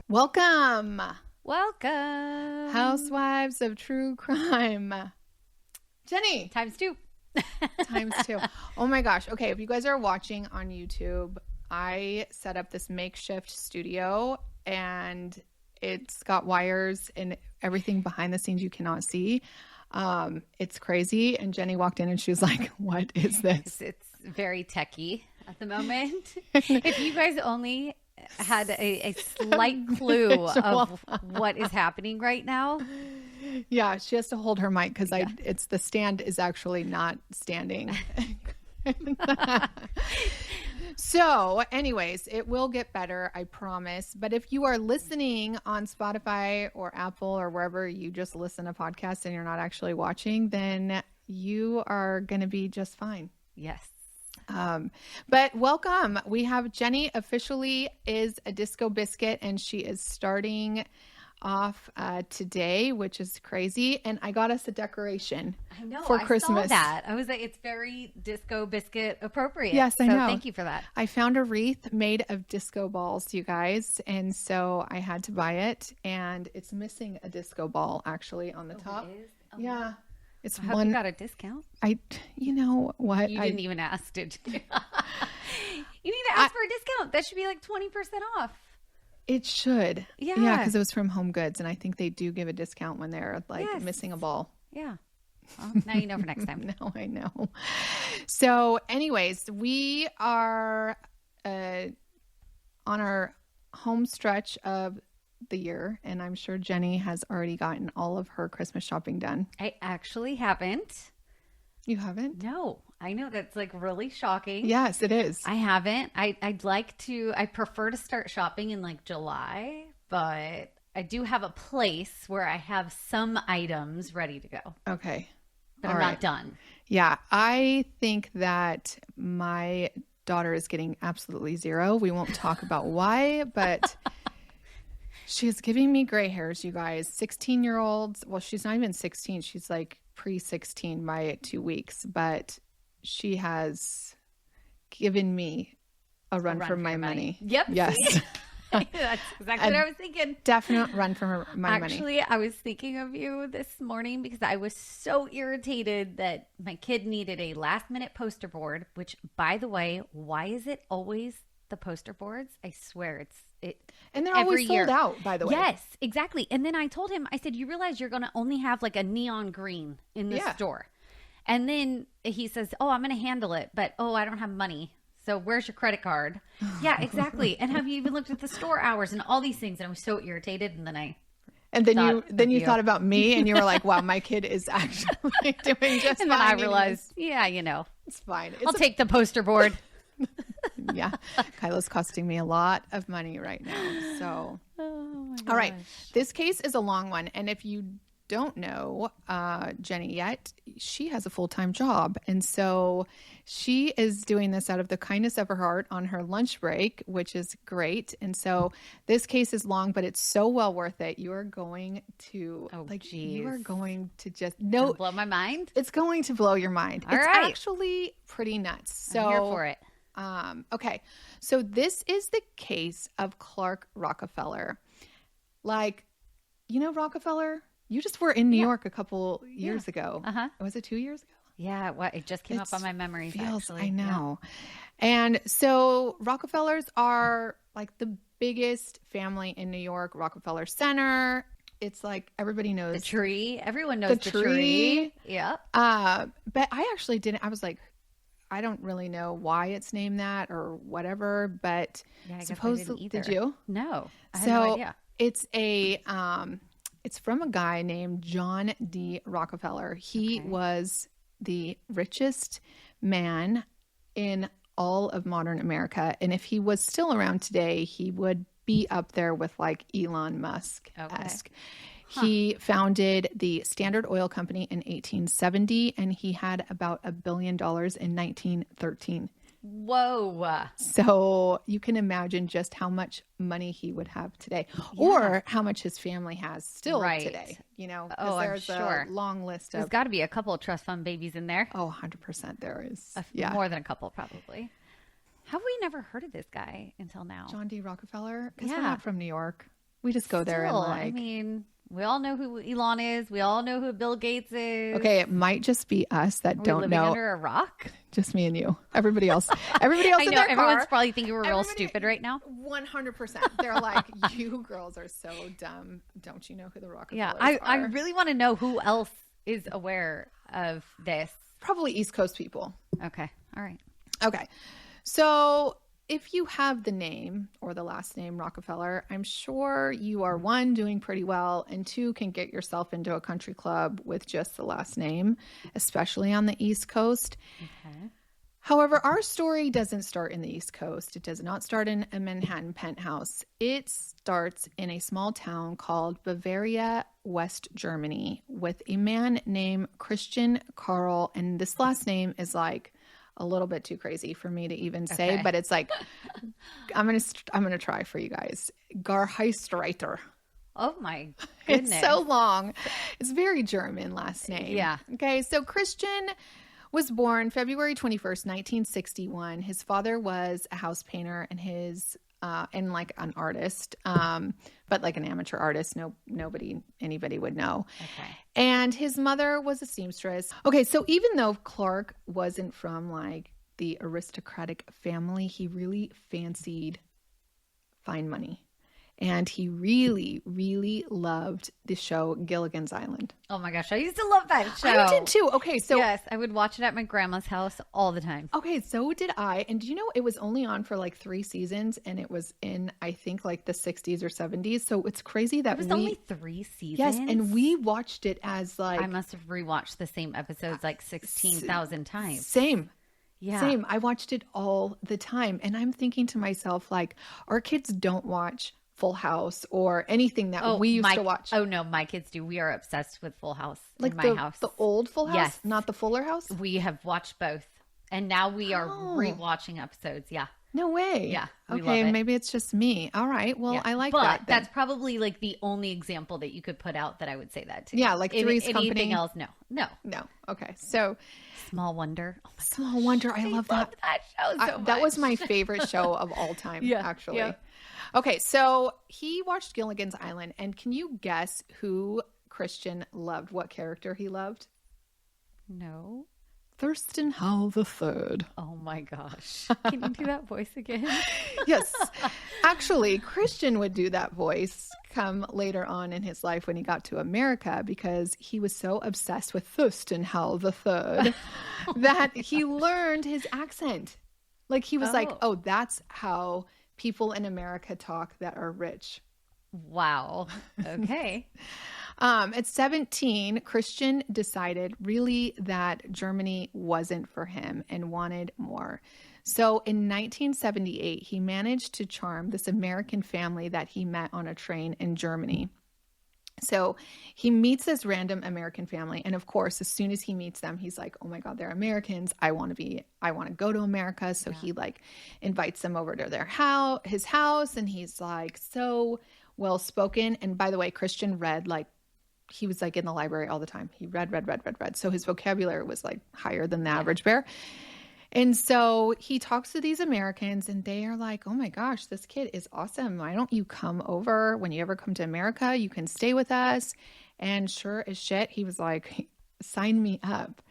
Welcome. Welcome. Housewives of True Crime. Jenny. Times two. Times two. Oh my gosh. Okay. If you guys are watching on YouTube, I set up this makeshift studio and it's got wires and everything behind the scenes you cannot see. It's crazy. And Jenny walked in and she was like, what is this? It's very techie at the moment. If you guys only had a slight clue of what is happening right now. Yeah, she has to hold her mic because it's the stand is actually not standing. So anyways, it will get better, I promise. But if you are listening on Spotify or Apple or wherever you just listen to podcasts and you're not actually watching, then you are going to be just fine. Yes. But welcome. We have Jenny officially is a disco biscuit and she is starting off today, which is crazy. And I got us a decoration for Christmas. I saw that. I was like, it's very disco biscuit appropriate. Yes, I know. Thank you for that. I found a wreath made of disco balls, you guys. And so I had to buy it. And it's missing a disco ball actually on the top. It is? Oh, yeah. It's I hope you got a discount. You know what? You didn't even ask, did you? You need to ask for a discount. That should be like 20% off. It should. Yeah. Yeah, because it was from Home Goods. And I think they do give a discount when they're like missing a ball. Yeah. Well, now you know for next time. Now I know. So anyways, we are on our home stretch of the year. And I'm sure Jenny has already gotten all of her Christmas shopping done. I actually haven't. You haven't? No. I know that's like really shocking. Yes, it is. I haven't. I'd like to. I prefer to start shopping in like July, but I do have a place where I have some items ready to go. Okay. But I'm not done. Yeah. I think that my daughter is getting absolutely zero. We won't talk about why, but she's giving me gray hairs, you guys. 16-year-olds. Well, she's not even 16. She's like pre-16 by 2 weeks, but she has given me a run for my money. Yep. Yes. That's exactly what I was thinking. Definite run for my money. Actually, I was thinking of you this morning because I was so irritated that my kid needed a last minute poster board, which, by the way, why is it always the poster boards? I swear and they're always sold out, by the way. Yes, exactly. And then I told him, I said, you realize you're going to only have like a neon green in the store. And then he says, oh, I'm going to handle it. But, I don't have money. So where's your credit card? Yeah, exactly. And have you even looked at the store hours and all these things? And I was so irritated. And then you thought about me and you were like, wow, my kid is actually doing just fine. And then I realized, it's fine. I'll take the poster board. Yeah. Kyla's costing me a lot of money right now. So, all right. This case is a long one. And if you don't know Jenny yet, she has a full-time job. And so she is doing this out of the kindness of her heart on her lunch break, which is great. And so this case is long, but it's so well worth it. You are going to you are going to just blow my mind. It's going to blow your mind. It's actually pretty nuts. So I'm here for it. Okay. So this is the case of Clark Rockefeller. Like, Rockefeller? You just were in New York a couple years ago. Was it 2 years ago? Yeah, it just came up on my memories, actually. I know. Yeah. And so Rockefellers are like the biggest family in New York. Rockefeller Center. It's like everybody knows. The tree. Everyone knows the tree. Yeah. But I actually didn't. I was like, I don't really know why it's named that or whatever, but supposedly, did you? No, I had no idea. It's from a guy named John D. Rockefeller. He was the richest man in all of modern America. And if he was still around today, he would be up there with like Elon Musk-esque. He founded the Standard Oil Company in 1870, and he had about $1 billion in 1913. Whoa. So you can imagine just how much money he would have today or how much his family has still today. There's a long list of. There's got to be a couple of trust fund babies in there. Oh, 100% there is. More than a couple, probably. How have we never heard of this guy until now? John D. Rockefeller? Because we're not from New York. We just go there and like. I mean, we all know who Elon is. We all know who Bill Gates is. Okay, it might just be us that don't living know. Under a rock? Just me and you. Everybody else. Everybody else I in know their everyone's car. probably thinking we're real stupid right now. 100%. They're like, you girls are so dumb. Don't you know who the Rockefellers Yeah, I are? really want to know who else is aware of this. Probably East Coast people. Okay. All right. Okay. So if you have the name or the last name Rockefeller, I'm sure you are one, doing pretty well, and two, can get yourself into a country club with just the last name, especially on the East Coast. Okay. However, our story doesn't start in the East Coast. It does not start in a Manhattan penthouse. It starts in a small town called Bavaria, West Germany, with a man named Christian Karl. And this last name is like a little bit too crazy for me to even say, but it's like, I'm gonna try for you guys. Gerhartsreiter. Oh my goodness. It's so long. It's very German last name. Yeah. Okay. So Christian was born February 21st, 1961. His father was a house painter and like an artist, but like an amateur artist. Anybody would know. Okay. And his mother was a seamstress. Okay. So even though Clark wasn't from like the aristocratic family, he really fancied fine money. And he really, really loved the show Gilligan's Island. Oh my gosh, I used to love that show. I did too. Okay, so yes, I would watch it at my grandma's house all the time. Okay, so did I. And do you know it was only on for like 3 seasons, and it was in I think like the 60s or 70s. So it's crazy that it was only 3 seasons. Yes, and we watched it as like I must have rewatched the same episodes like 16,000 times. Same. Yeah. Same. I watched it all the time, and I'm thinking to myself like, our kids don't watch Full House or anything that we used to watch. Oh no, my kids do. We are obsessed with Full House like in my house. The old Full House, yes. Not the Fuller House. We have watched both, and now we are rewatching episodes. Yeah. No way. Yeah. Okay, maybe it's just me. All right. Well, yeah. I like that. But that's probably like the only example that you could put out that I would say that to. Yeah, like Three's Company. Anything else? No. Okay. So Small Wonder. Oh my gosh. Small Wonder. I love that. That show so much. That was my favorite show of all time. Actually. Yeah. Okay, so he watched Gilligan's Island, and can you guess who Christian loved? What character he loved? No. Thurston Howell III. Oh my gosh. Can you do that voice again? Yes. Actually, Christian would do that voice come later on in his life when he got to America, because he was so obsessed with Thurston Howell III that he learned his accent. Like he was like, oh, that's how people in America talk that are rich. Wow. Okay. At 17, Christian decided really that Germany wasn't for him and wanted more. So in 1978, he managed to charm this American family that he met on a train in Germany. So he meets this random American family. And of course, as soon as he meets them, he's like, oh my God, they're Americans. I want to go to America. So he like invites them over to his house. And he's like so well-spoken. And by the way, Christian read like, he was like in the library all the time. He read. So his vocabulary was like higher than the average bear. And so he talks to these Americans, and they are like, oh my gosh, this kid is awesome. Why don't you come over? When you ever come to America, you can stay with us. And sure as shit, he was like, sign me up.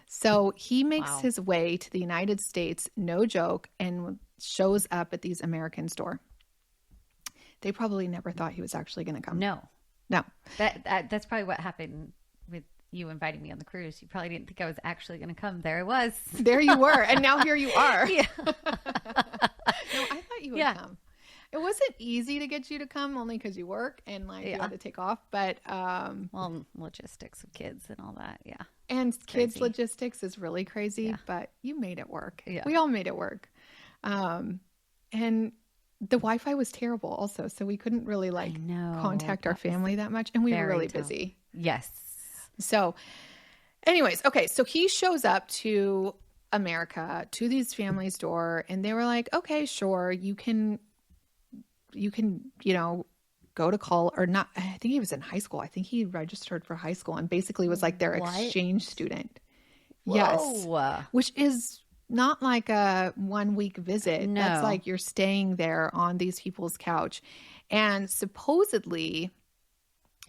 So he makes his way to the United States, no joke, and shows up at these Americans' door. They probably never thought he was actually going to come. No. That's probably what happened with you inviting me on the cruise. You probably didn't think I was actually going to come. There I was. There you were. And now here you are. Yeah. No, I thought you would come. It wasn't easy to get you to come only because you work and like you had to take off. But logistics of kids and all that. Yeah. And kids logistics is really crazy, but you made it work. Yeah. We all made it work. And the Wi-Fi was terrible also. So we couldn't really contact our family that much. And we were really busy. Yes. So anyways, okay. So he shows up to America, to these families' door, and they were like, okay, sure. You can, go to college or not. I think he was in high school. I think he registered for high school and basically was like their exchange student. Whoa. Yes. Which is not like a 1 week visit. No. That's like you're staying there on these people's couch. And supposedly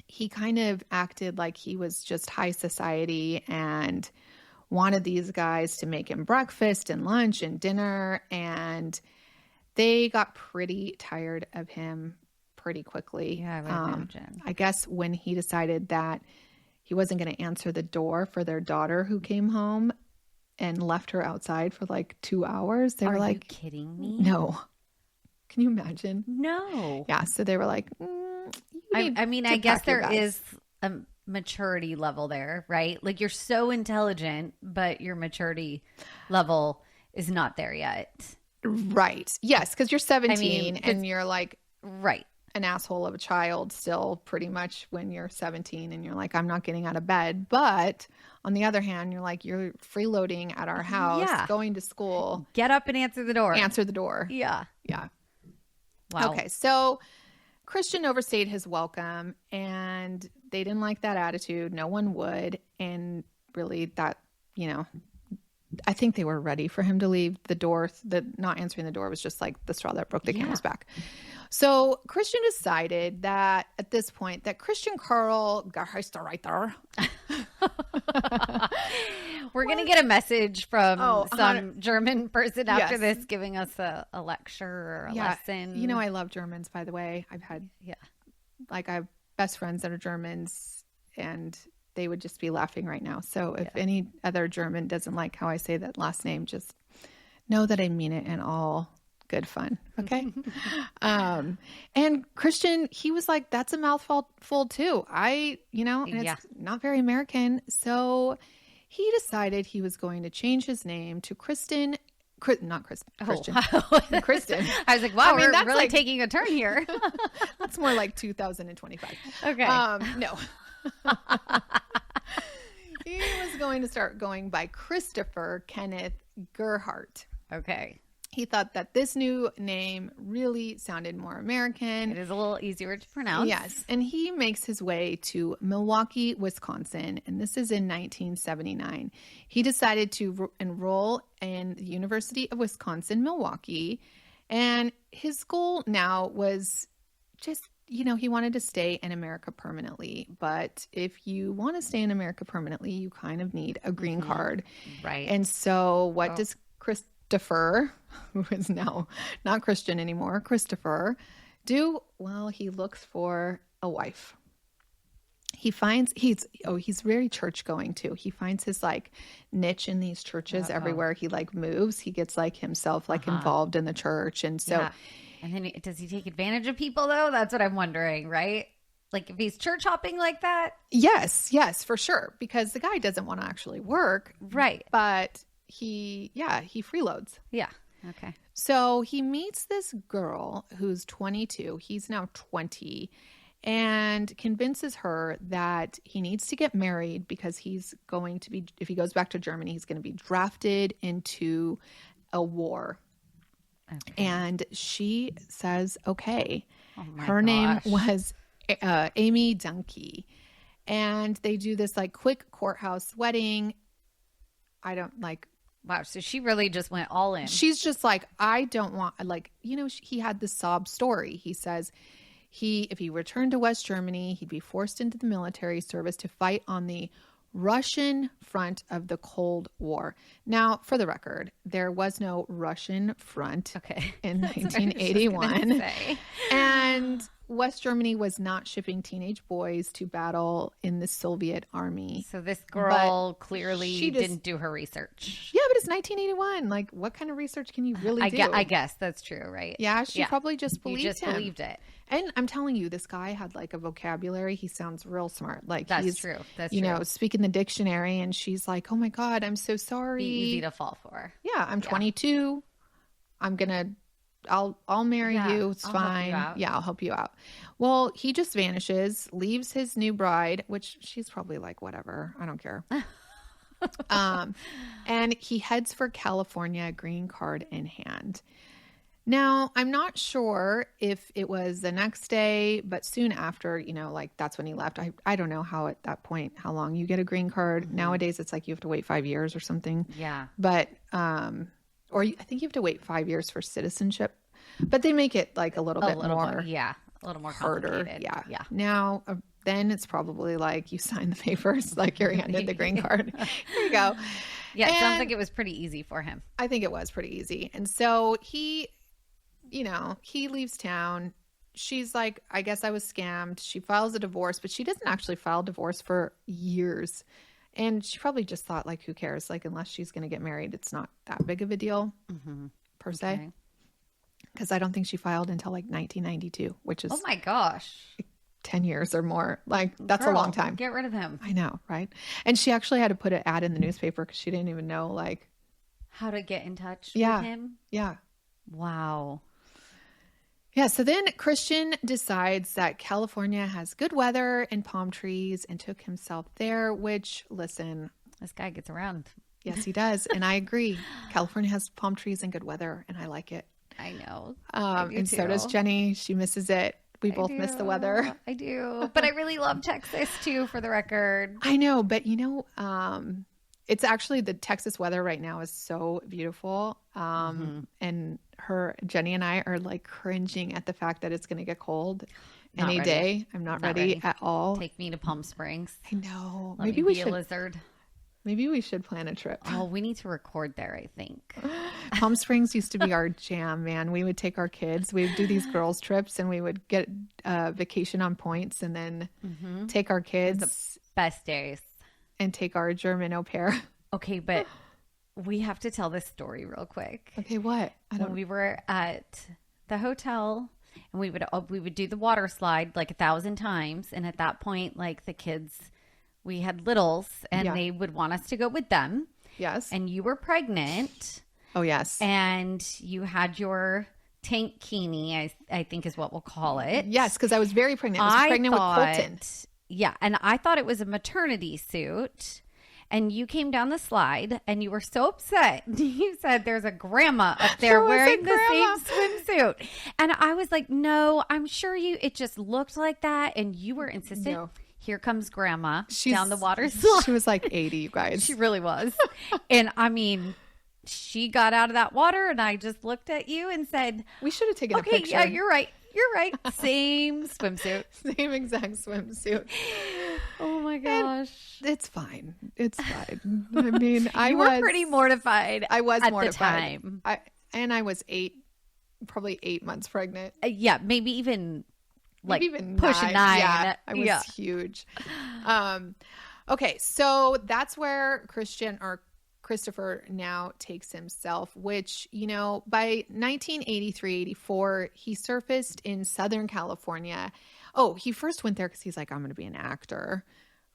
he kind of acted like he was just high society and wanted these guys to make him breakfast and lunch and dinner. And they got pretty tired of him pretty quickly. Yeah, I would imagine. I guess when he decided that he wasn't going to answer the door for their daughter who came home and left her outside for like 2 hours, they were like, "Are you kidding me?" No. Can you imagine? No. Yeah. So they were like, I mean, I guess there is a maturity level there, right? Like you're so intelligent, but your maturity level is not there yet. Right. Yes. Because you're 17 and you're like right. an asshole of a child still pretty much when you're 17 and you're like, I'm not getting out of bed. But on the other hand, you're like, you're freeloading at our house, going to school. Get up and answer the door. Answer the door. Yeah. Yeah. Wow. Okay. So Christian overstayed his welcome and they didn't like that attitude. No one would. And really that, I think they were ready for him to leave. The door, the not answering the door was just like the straw that broke the camel's back. So Christian decided that at this point that Christian Gerhartsreiter. We're going to get a message from some German person after this giving us a lecture or a lesson. I love Germans, by the way. I have best friends that are Germans and they would just be laughing right now. So if any other German doesn't like how I say that last name, just know that I mean it in all good fun. Okay. And Christian, he was like, that's a mouthful too. And it's not very American. So he decided he was going to change his name to Christian. Kristen. I was like, wow, we're really like, taking a turn here. That's more like 2025. Okay. No. He was going to start going by Christopher Kenneth Gerhardt. Okay. He thought that this new name really sounded more American. It is a little easier to pronounce. Yes. And he makes his way to Milwaukee, Wisconsin. And this is in 1979. He decided to enroll in the University of Wisconsin, Milwaukee. And his goal now was just, he wanted to stay in America permanently. But if you want to stay in America permanently, you kind of need a green card. Right. And so what does Christopher, who is now not Christian anymore, Christopher, do? Well, he looks for a wife. He finds he's very church going too. He finds his like niche in these churches everywhere he like moves. He gets like himself like involved in the church. And so and then does he take advantage of people though? That's what I'm wondering, right? Like if he's church hopping like that? Yes, for sure. Because the guy doesn't want to actually work. Right. But he freeloads. Yeah. Okay. So he meets this girl who's 22. He's now 20 and convinces her that he needs to get married because he's going to be, if he goes back to Germany, he's going to be drafted into a war. Okay. And she says, okay. Oh my Her name was Amy Dunkey. And they do this like quick courthouse wedding. Wow, so she really just went all in. She's just like, I don't want, he had this sob story. He says if he returned to West Germany, he'd be forced into the military service to fight on the Russian front of the Cold War. Now, for the record, there was no Russian front in 1981. And West Germany was not shipping teenage boys to battle in the Soviet army. So this girl clearly didn't do her research. Yeah, but it's 1981. Like, what kind of research can you really do? I guess that's true, right? Yeah, she probably just believed him. Believed it. And I'm telling you, this guy had like a vocabulary. He sounds real smart. Like that's true. That's true. Speaking the dictionary, and she's like, "Oh my God, I'm so sorry." Be easy to fall for. Yeah, I'm 22. I'll marry you. It's fine. I'll help you out. Well, he just vanishes, leaves his new bride, which she's probably like, whatever, I don't care. And he heads for California, green card in hand. Now, I'm not sure if it was the next day, but soon after, like that's when he left. I don't know how at that point, how long you get a green card. Mm-hmm. Nowadays, it's like you have to wait 5 years or something. Yeah. But, I think you have to wait 5 years for citizenship, but they make it like a little bit more. Yeah. A little more harder. Complicated. Yeah. Now, then it's probably like you sign the papers, like you're handed the green card. Here you go. Yeah. It sounds like it was pretty easy for him. I think it was pretty easy. And so he leaves town. She's like, I guess I was scammed. She files a divorce, but she doesn't actually file divorce for years. And she probably just thought, like, who cares? Like, unless she's going to get married, it's not that big of a deal, per se. Because I don't think she filed until like 1992, which is, oh my gosh, 10 years or more. Like, that's a long time. Get rid of him. I know, right? And she actually had to put an ad in the newspaper because she didn't even know, like, how to get in touch with him. Yeah. Wow. Yeah, so then Christian decides that California has good weather and palm trees and took himself there, which, listen. This guy gets around. Yes, he does. And I agree. California has palm trees and good weather, and I like it. I know. And so does Jenny. She misses it. We both miss the weather. I do. But I really love Texas, too, for the record. I know. But, it's actually the Texas weather right now is so beautiful. And Jenny and I are like cringing at the fact that it's going to get cold any day. I'm not ready at all. Take me to Palm Springs. I know. Maybe we should. A lizard. Maybe we should plan a trip. Oh, we need to record there, I think. Palm Springs used to be our jam, man. We would take our kids. We would do these girls' trips and we would get vacation on points and then take our kids. The best days. And take our German au pair. Okay, but we have to tell this story real quick. Okay, what? When we were at the hotel and we would do the water slide like 1,000 times. And at that point, like the kids, we had littles and they would want us to go with them. Yes. And you were pregnant. Oh, yes. And you had your tankini, I think is what we'll call it. Yes, because I was very pregnant. I was pregnant with Colton. Yeah, and I thought it was a maternity suit. And you came down the slide and you were so upset. You said there's a grandma up there wearing the same swimsuit. And I was like, no, I'm sure it just looked like that. And you were insistent. No. Here comes grandma down the water slide. She was like 80, you guys. She really was. And I mean, she got out of that water and I just looked at you and said, we should have taken a picture. Yeah, you're right. You're right. Same swimsuit. Same exact swimsuit. Oh my gosh. And it's fine. It's fine. I mean, you were pretty mortified. I was mortified. The time. I was probably 8 months pregnant. Yeah, maybe even pushing 9. Yeah, I was huge. Okay, so that's where Christopher now takes himself, which, by 1983-84, he surfaced in Southern California. Oh, he first went there because he's like, I'm going to be an actor,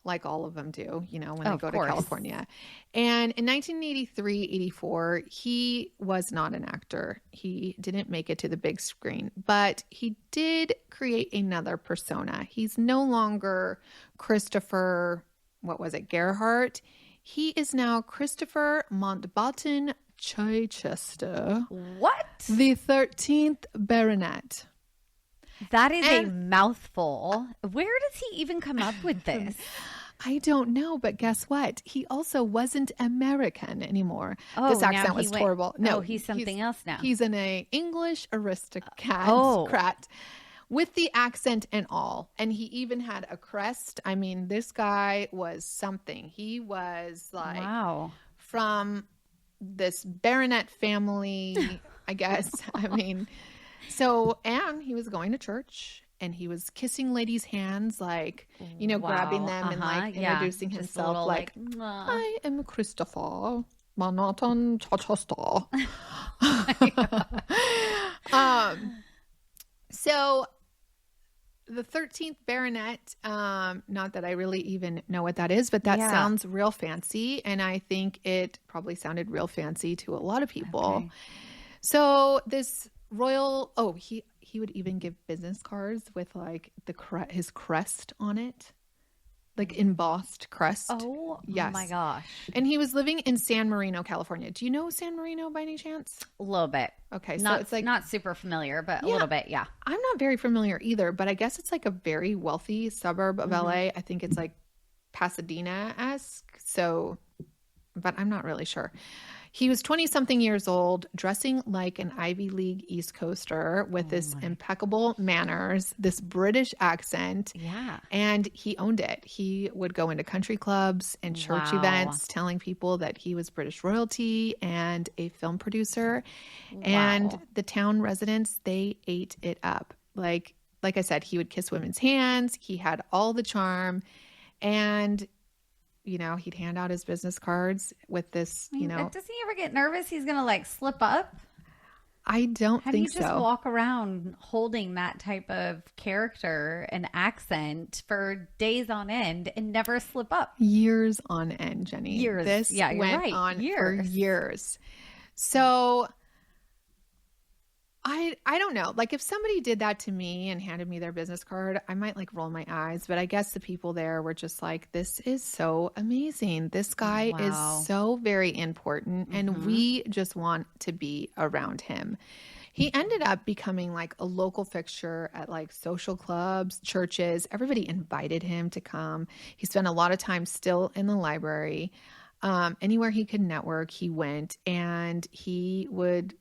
like all of them do, when they go to California. And in 1983-84, he was not an actor. He didn't make it to the big screen, but he did create another persona. He's no longer Christopher, Gerhardt. He is now Christopher Mountbatten Chichester. What? The 13th Baronet. That is a mouthful. Where does he even come up with this? I don't know, but guess what? He also wasn't American anymore. Oh, this accent was horrible. No, he's something else now. He's an English aristocrat. With the accent and all. And he even had a crest. I mean, this guy was something. He was like from this baronet family, I guess. I mean, and he was going to church and he was kissing ladies' hands, like, grabbing them and like introducing himself like, I am Christopher Manhattan Chichester. So the 13th Baronet, not that I really even know what that is, but that sounds real fancy. And I think it probably sounded real fancy to a lot of people. Okay. So this royal, he would even give business cards with like his crest on it. like embossed crust. Oh, yes. my gosh. And he was living in San Marino, California. Do you know San Marino by any chance? A little bit. Okay. Not, so it's like not super familiar, but a little bit. Yeah. I'm not very familiar either, but I guess it's like a very wealthy suburb of LA. I think it's like Pasadena-esque. So, but I'm not really sure. He was 20-something years old, dressing like an Ivy League East Coaster with this impeccable manners, this British accent. Yeah. And he owned it. He would go into country clubs and church events telling people that he was British royalty and a film producer. Wow. And the town residents, they ate it up. Like I said, he would kiss women's hands. He had all the charm. And he'd hand out his business cards with this, Does he ever get nervous he's going to like slip up? I don't How think do you just walk around holding that type of character and accent for days on end and never slip up? Years on end, Jenny. Years. This went on for years. So I don't know. Like if somebody did that to me and handed me their business card, I might like roll my eyes. But I guess the people there were just like, this is so amazing. This guy is so very important. And we just want to be around him. He ended up becoming like a local fixture at like social clubs, churches. Everybody invited him to come. He spent a lot of time still in the library. Anywhere he could network, he went, and he would,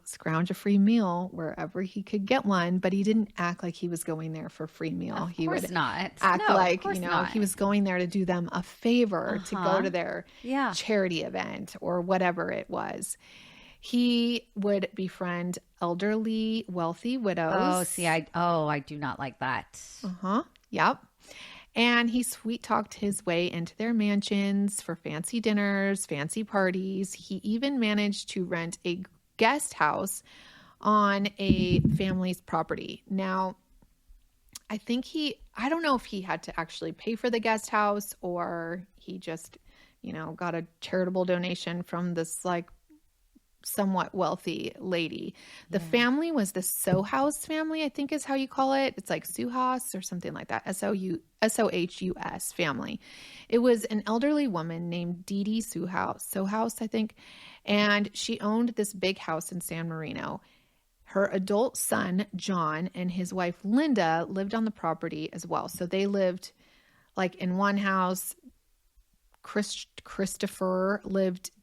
scrounge a free meal wherever he could get one, but he didn't act like he was going there for a free meal. He would not act like, he was going there to do them a favor, to go to their charity event or whatever it was. He would befriend elderly, wealthy widows. Oh, see, I do not like that. Yep. And he sweet-talked his way into their mansions for fancy dinners, fancy parties. He even managed to rent a guest house on a family's property. Now, I don't know if he had to actually pay for the guest house or he just, got a charitable donation from this like somewhat wealthy lady. The family was the Sohus family, I think is how you call it. It's like Sohus or something like that. Sohus family. It was an elderly woman named Dee Sohus, I think. And she owned this big house in San Marino. Her adult son, John, and his wife, Linda, lived on the property as well. So they lived like in one house. Christopher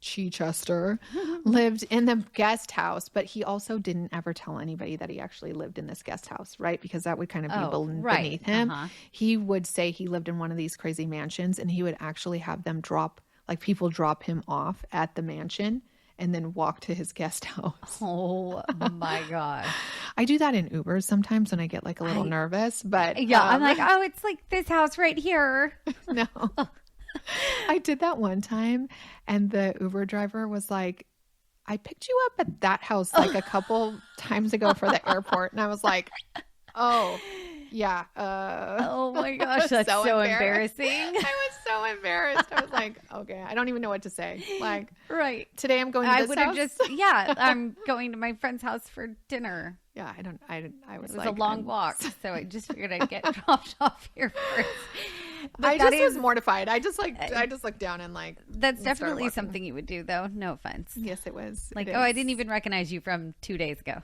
Chichester lived in the guest house, but he also didn't ever tell anybody that he actually lived in this guest house, right? Because that would kind of be beneath him. He would say he lived in one of these crazy mansions, and he would actually have them people drop him off at the mansion and then walk to his guest house. Oh my God. I do that in Ubers sometimes when I get like a little nervous, but I'm like, oh, it's like this house right here. No. I did that one time and the Uber driver was like, I picked you up at that house like a couple times ago for the airport. And I was like, oh, yeah. Oh my gosh, that's so embarrassing. I was so embarrassed. I was like, okay, I don't even know what to say. Like, right. Today I'm going to this house. I'm going to my friend's house for dinner. Yeah, it was a long walk, so I just figured I'd get dropped off here first. But I was mortified. I just looked down and like. That's definitely something you would do, though. No offense. Yes, it was. Like, I didn't even recognize you from 2 days ago.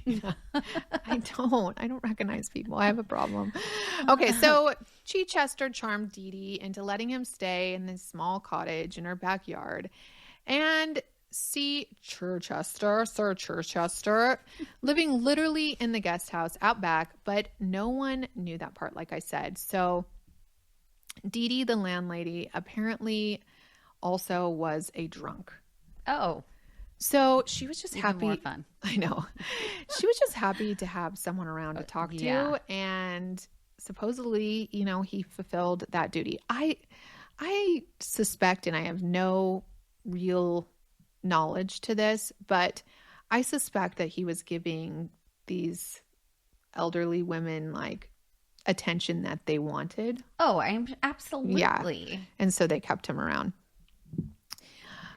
Yeah, I don't recognize people. I have a problem. Okay, so Chichester charmed Dee Dee into letting him stay in this small cottage in her backyard, and Sir Chichester, living literally in the guest house out back, but no one knew that part, like I said. So Dee Dee, the landlady, apparently also was a drunk. Oh. So she was just Even happy. More fun. I know. She was just happy to have someone around to talk to. And supposedly, he fulfilled that duty. I suspect, and I have no real knowledge to this, but I suspect that he was giving these elderly women like attention that they wanted. Oh, I'm absolutely. Yeah. And so they kept him around.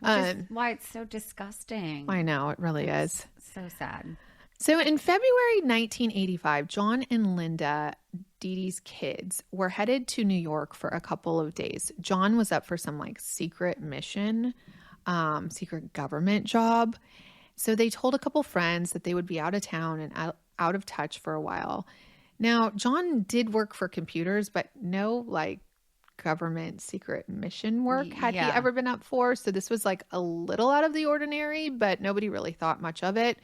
Which is why it's so disgusting. I know, it really is. So sad. So in February 1985, John and Linda, Dee Dee's kids, were headed to New York for a couple of days. John was up for some like secret mission, secret government job. So they told a couple friends that they would be out of town and out of touch for a while. Now, John did work for computers, but no like government secret mission work had he ever been up for. So this was like a little out of the ordinary, but nobody really thought much of it.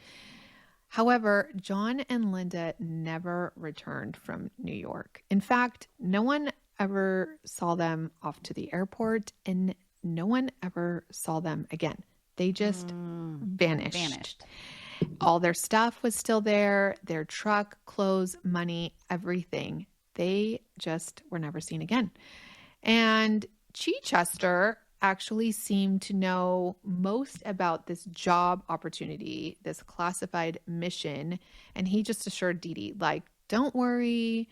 However, John and Linda never returned from New York. In fact, no one ever saw them off to the airport, and no one ever saw them again. They just vanished. All their stuff was still there, their truck, clothes, money, everything. They just were never seen again. And Chichester actually seemed to know most about this job opportunity, this classified mission. And he just assured Dee Dee, like, don't worry,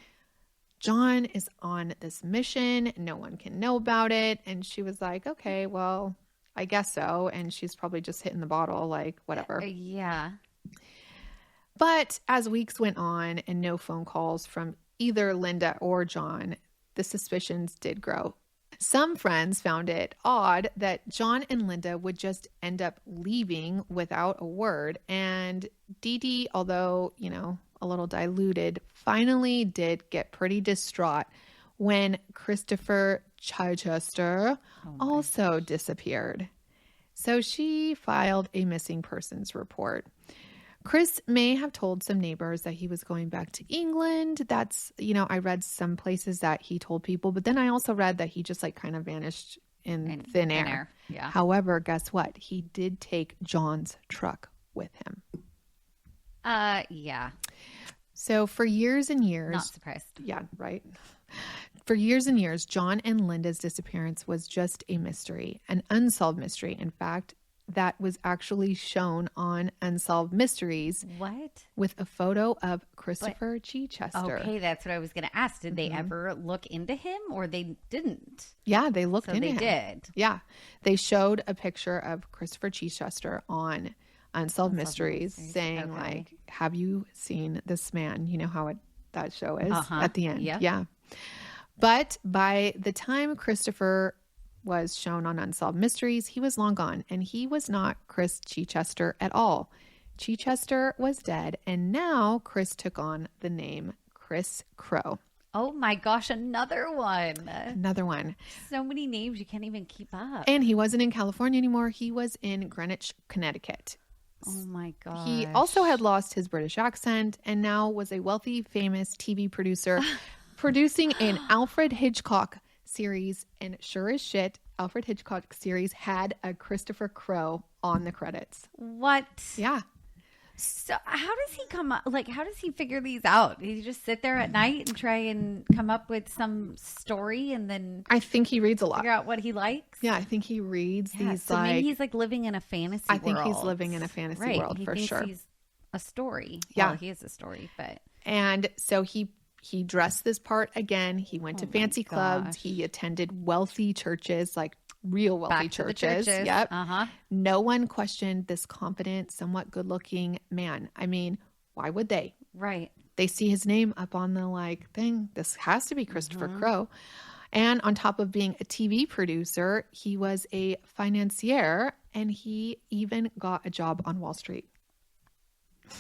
John is on this mission. No one can know about it. And she was like, okay, well, I guess so. And she's probably just hitting the bottle, like, whatever. Yeah. But as weeks went on and no phone calls from either Linda or John, the suspicions did grow. Some friends found it odd that John and Linda would just end up leaving without a word. And Dee Dee, although, you know, a little diluted, finally did get pretty distraught when Christopher Chichester also disappeared. So she filed a missing persons report. Chris may have told some neighbors that he was going back to England. That's, you know, I read some places that he told people, but then I also read that he just like kind of vanished in thin air. Yeah. However, guess what? He did take John's truck with him. Yeah. So for years and years. Not surprised. Yeah, right. For years and years, John and Linda's disappearance was just a mystery, an unsolved mystery. In fact, that was actually shown on Unsolved Mysteries. What? With a photo of Christopher Chichester. Okay, that's what I was going to ask. Did they ever look into him, or they didn't? Yeah, they looked into him. They did. Yeah. They showed a picture of Christopher Chichester on Unsolved Mysteries saying, like, have you seen this man? You know how that show is at the end. Yeah. But by the time Christopher was shown on Unsolved Mysteries, he was long gone, and he was not Chris Chichester at all. Chichester was dead, and now Chris took on the name Chris Crow. Oh my gosh, another one. Another one. So many names you can't even keep up. And he wasn't in California anymore. He was in Greenwich, Connecticut. Oh my gosh. He also had lost his British accent and now was a wealthy, famous TV producer producing an Alfred Hitchcock series, and sure as shit, Alfred Hitchcock series had a Christopher Crow on the credits. What? Yeah. So how does he come up? Like, how does he figure these out? Does he just sit there at night and try and come up with some story and then I think he reads a lot. Figure out what he likes? Yeah, I think he reads these so maybe he's like living in a fantasy world. I think he's living in a fantasy world for sure. He's a story. Yeah. Well, he is a story, but and so he dressed this part again. He went to fancy clubs. He attended wealthy churches, like real wealthy churches. Yep. No one questioned this confident, somewhat good-looking man. I mean, why would they? Right. They see his name up on the like thing. This has to be Christopher Crow. And on top of being a TV producer, he was a financier, and he even got a job on Wall Street.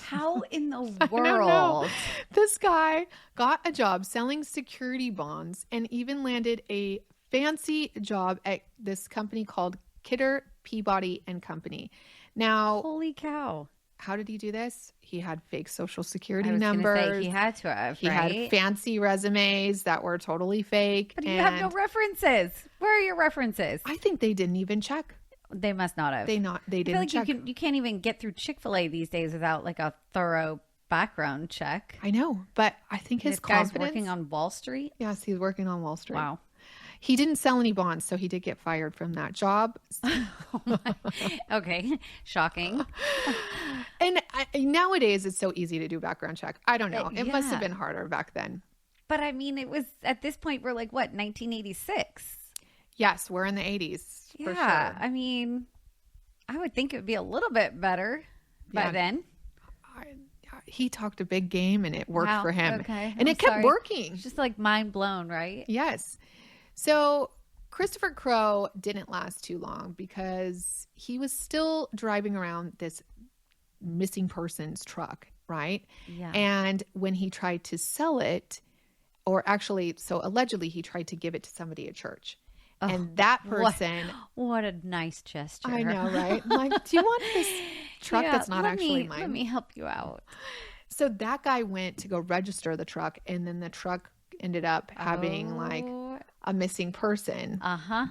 How in the I don't know. world? This guy got a job selling security bonds and even landed a fancy job at this company called Kidder, Peabody and Company. Now, Holy cow. How did he do this? He had fake social security I was numbers. Say he had to have, He had fancy resumes that were totally fake. But you have no references. Where are your references? I think they didn't even check. They must not have. They didn't like check. You can't even get through Chick-fil-A these days without like a thorough background check. I know, but I think his guy's confidence. working on Wall Street. Yes, he's working on Wall Street. Wow. He didn't sell any bonds, so he did get fired from that job. Okay, shocking. And nowadays, it's so easy to do background check. I don't know. It must have been harder back then. But I mean, it was at this point, we're like, what, 1986? Yes, we're in the 80s. Yeah, for sure. I mean, I would think it would be a little bit better by then. he talked a big game and it worked for him. Okay. And it kept working. It's just like mind blown, right? Yes. So Christopher Crowe didn't last too long because he was still driving around this missing persons truck, right? Yeah. And when he tried to sell it, or actually, so allegedly he tried to give it to somebody at church. Oh, and that person... What a nice gesture. I know, right? Like, do you want this truck that's not actually mine? Let me help you out. So that guy went to go register the truck, and then the truck ended up having like a missing person. Uh-huh.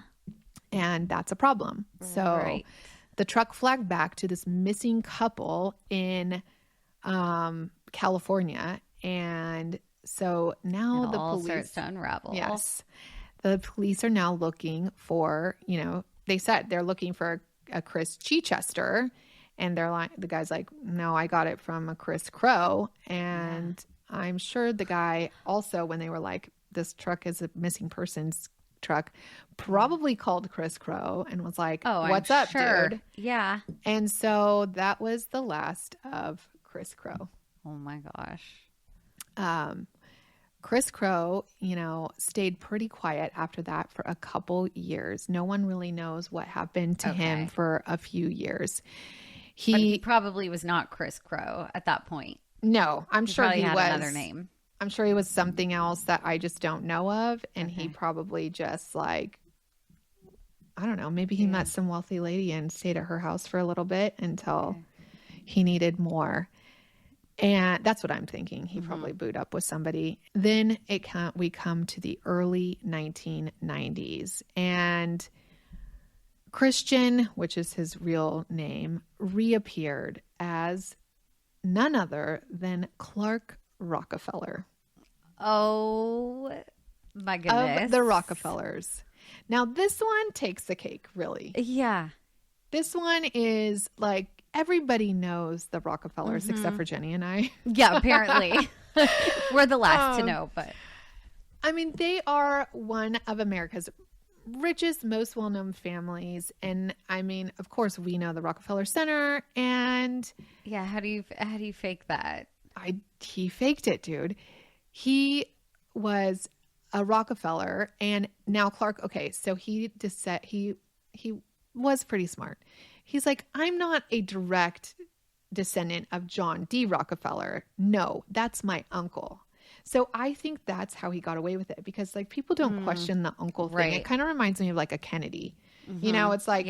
And that's a problem. So the truck flagged back to this missing couple in California. And so now the police starts to unravel. Yes. The police are now looking for, they said they're looking for a Chris Chichester. And they're like, the guy's like, no, I got it from a Chris Crowe. And I'm sure the guy also, when they were like, this truck is a missing persons truck, probably called Chris Crowe and was like, what's up, dude? Yeah. And so that was the last of Chris Crowe. Oh my gosh. Chris Crowe, stayed pretty quiet after that for a couple years. No one really knows what happened to him for a few years. But he probably was not Chris Crowe at that point. No, I'm sure he had was another name. I'm sure he was something else that I just don't know of. And he probably just like, I don't know, maybe he met some wealthy lady and stayed at her house for a little bit until he needed more. And that's what I'm thinking. He probably booed up with somebody. Then we come to the early 1990s. And Christian, which is his real name, reappeared as none other than Clark Rockefeller. Oh, my goodness. Of the Rockefellers. Now, this one takes the cake, really. Yeah. This one is like, everybody knows the Rockefellers except for Jenny and I. Yeah, apparently. We're the last to know, but. I mean, they are one of America's richest, most well-known families. And I mean, of course, we know the Rockefeller Center. And yeah, how do you fake that? He faked it, dude. He was a Rockefeller, and now Clark. Okay, so he was pretty smart. He's like, I'm not a direct descendant of John D. Rockefeller. No, that's my uncle. So I think that's how he got away with it, because like people don't question the uncle thing. Right. It kind of reminds me of like a Kennedy. It's like,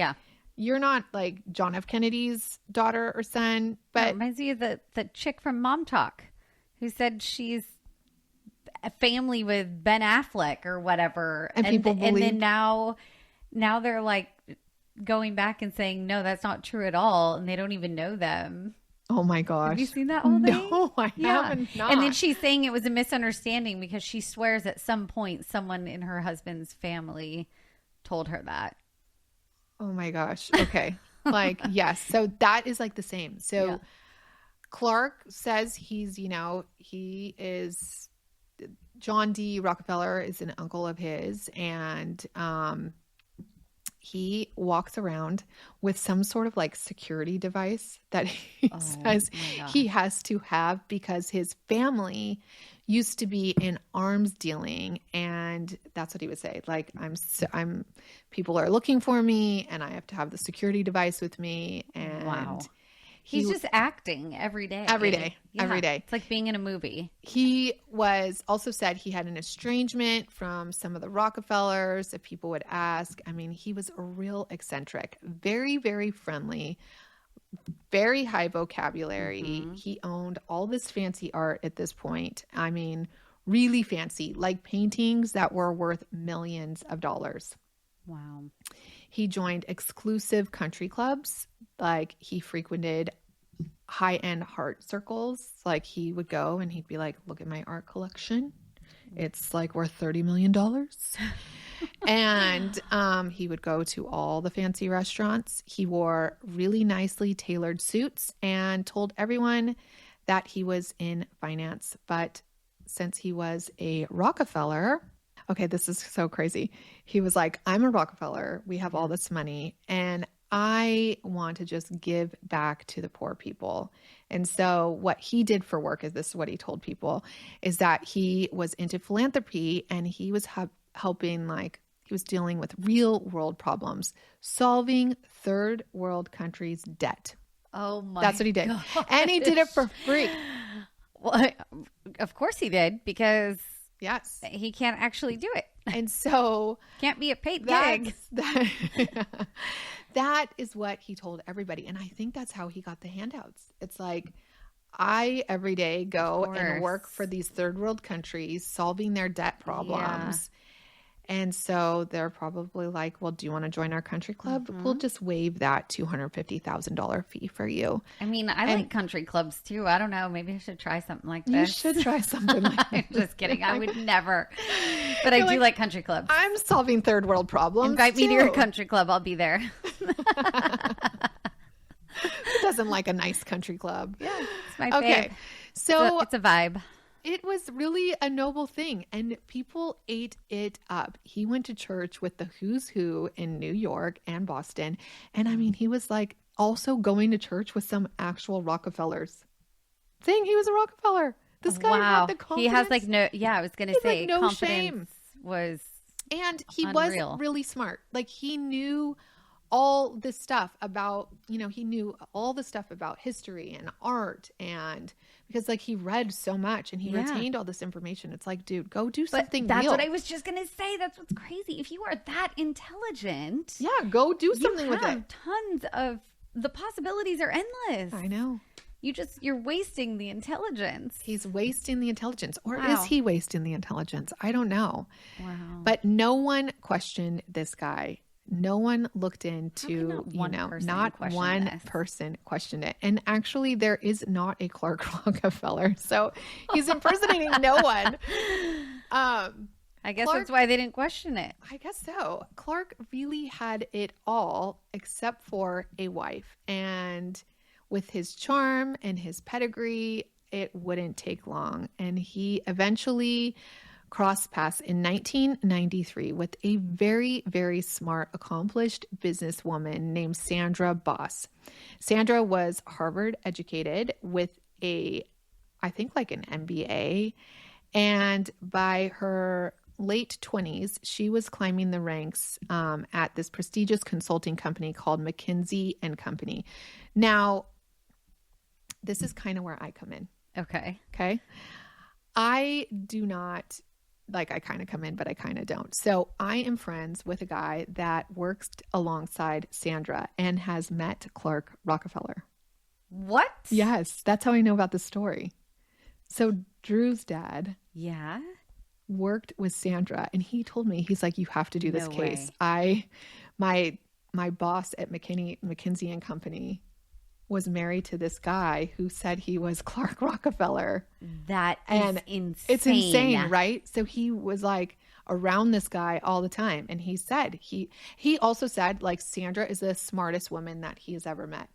you're not like John F. Kennedy's daughter or son, but it reminds me of the chick from Mom Talk who said she's a family with Ben Affleck or whatever. And people believe. And then now they're like going back and saying, no, that's not true at all. And they don't even know them. Oh my gosh. Have you seen that whole thing? No, I haven't. Not. And then she's saying it was a misunderstanding because she swears at some point someone in her husband's family told her that. Oh my gosh. Okay. Like, yes. So that is like the same. So Clark says he's, he is John D. Rockefeller is an uncle of his. And, he walks around with some sort of like security device that he says he has to have because his family used to be in arms dealing. And that's what he would say. Like, people are looking for me and I have to have the security device with me. And he's just acting every day. Every day. Yeah. Every day. It's like being in a movie. He was also said he had an estrangement from some of the Rockefellers, if people would ask. I mean, he was a real eccentric, very, very friendly, very high vocabulary. He owned all this fancy art at this point. I mean, really fancy, like paintings that were worth millions of dollars. Wow. He joined exclusive country clubs. Like, he frequented high-end art circles. Like, he would go and he'd be like, look at my art collection. It's like worth $30 million. And he would go to all the fancy restaurants. He wore really nicely tailored suits and told everyone that he was in finance. But since he was a Rockefeller, okay, this is so crazy. He was like, I'm a Rockefeller. We have all this money and I want to just give back to the poor people. And so what he did for work, is this is what he told people, is that he was into philanthropy and he was helping, like, he was dealing with real world problems, solving third world countries' debt. Oh my That's what he did. gosh. And he did it for free. Well, of course he did, because Yes. he can't actually do it. And so Can't be a paid gig. That is what he told everybody. And I think that's how he got the handouts. It's like, I every day go and work for these third world countries, solving their debt problems. And so they're probably like, well, do you want to join our country club? We'll just waive that $250,000 fee for you. I mean, I like country clubs too. I don't know. Maybe I should try something like this. You should try something like I'm just kidding. I would never. But I do like country clubs. I'm solving third world problems. Invite me to your country club. I'll be there. Who doesn't like a nice country club? Yeah, it's my fave. So it's a vibe. It was really a noble thing, and people ate it up. He went to church with the who's who in New York and Boston. And I mean, he was like also going to church with some actual Rockefellers, saying he was a Rockefeller. This guy had the confidence. He has like I was going to say, like no confidence shame. Was And he unreal. was really smart. Like, he knew all this stuff about, he knew all the stuff about history and art, and because like he read so much and he retained all this information. It's like, dude, go do something That's real. what I was just going to say. That's what's crazy. If you are that intelligent, go do something with it. Tons of the possibilities are endless. I know. You're wasting the intelligence. He's wasting the intelligence. Or is he wasting the intelligence? I don't know. Wow. But no one questioned this guy. No one looked into, not one person questioned it. And actually, there is not a Clark Rockefeller. So he's impersonating no one. I guess that's why they didn't question it. I guess so. Clark really had it all except for a wife. And with his charm and his pedigree, it wouldn't take long. And he eventually crossed paths in 1993 with a very, very smart, accomplished businesswoman named Sandra Boss. Sandra was Harvard educated with I think like an MBA. And by her late 20s, she was climbing the ranks at this prestigious consulting company called McKinsey & Company. Now, this is kind of where I come in. Okay. I do not... I kind of come in, but I kind of don't. So I am friends with a guy that works alongside Sandra and has met Clark Rockefeller. What? Yes. That's how I know about the story. So Drew's dad worked with Sandra, and he told me, he's like, you have to do this case. My boss at McKinsey & Company was married to this guy who said he was Clark Rockefeller. That is insane. It's insane, right? So he was like around this guy all the time. And he said, he also said, like, Sandra is the smartest woman that he has ever met.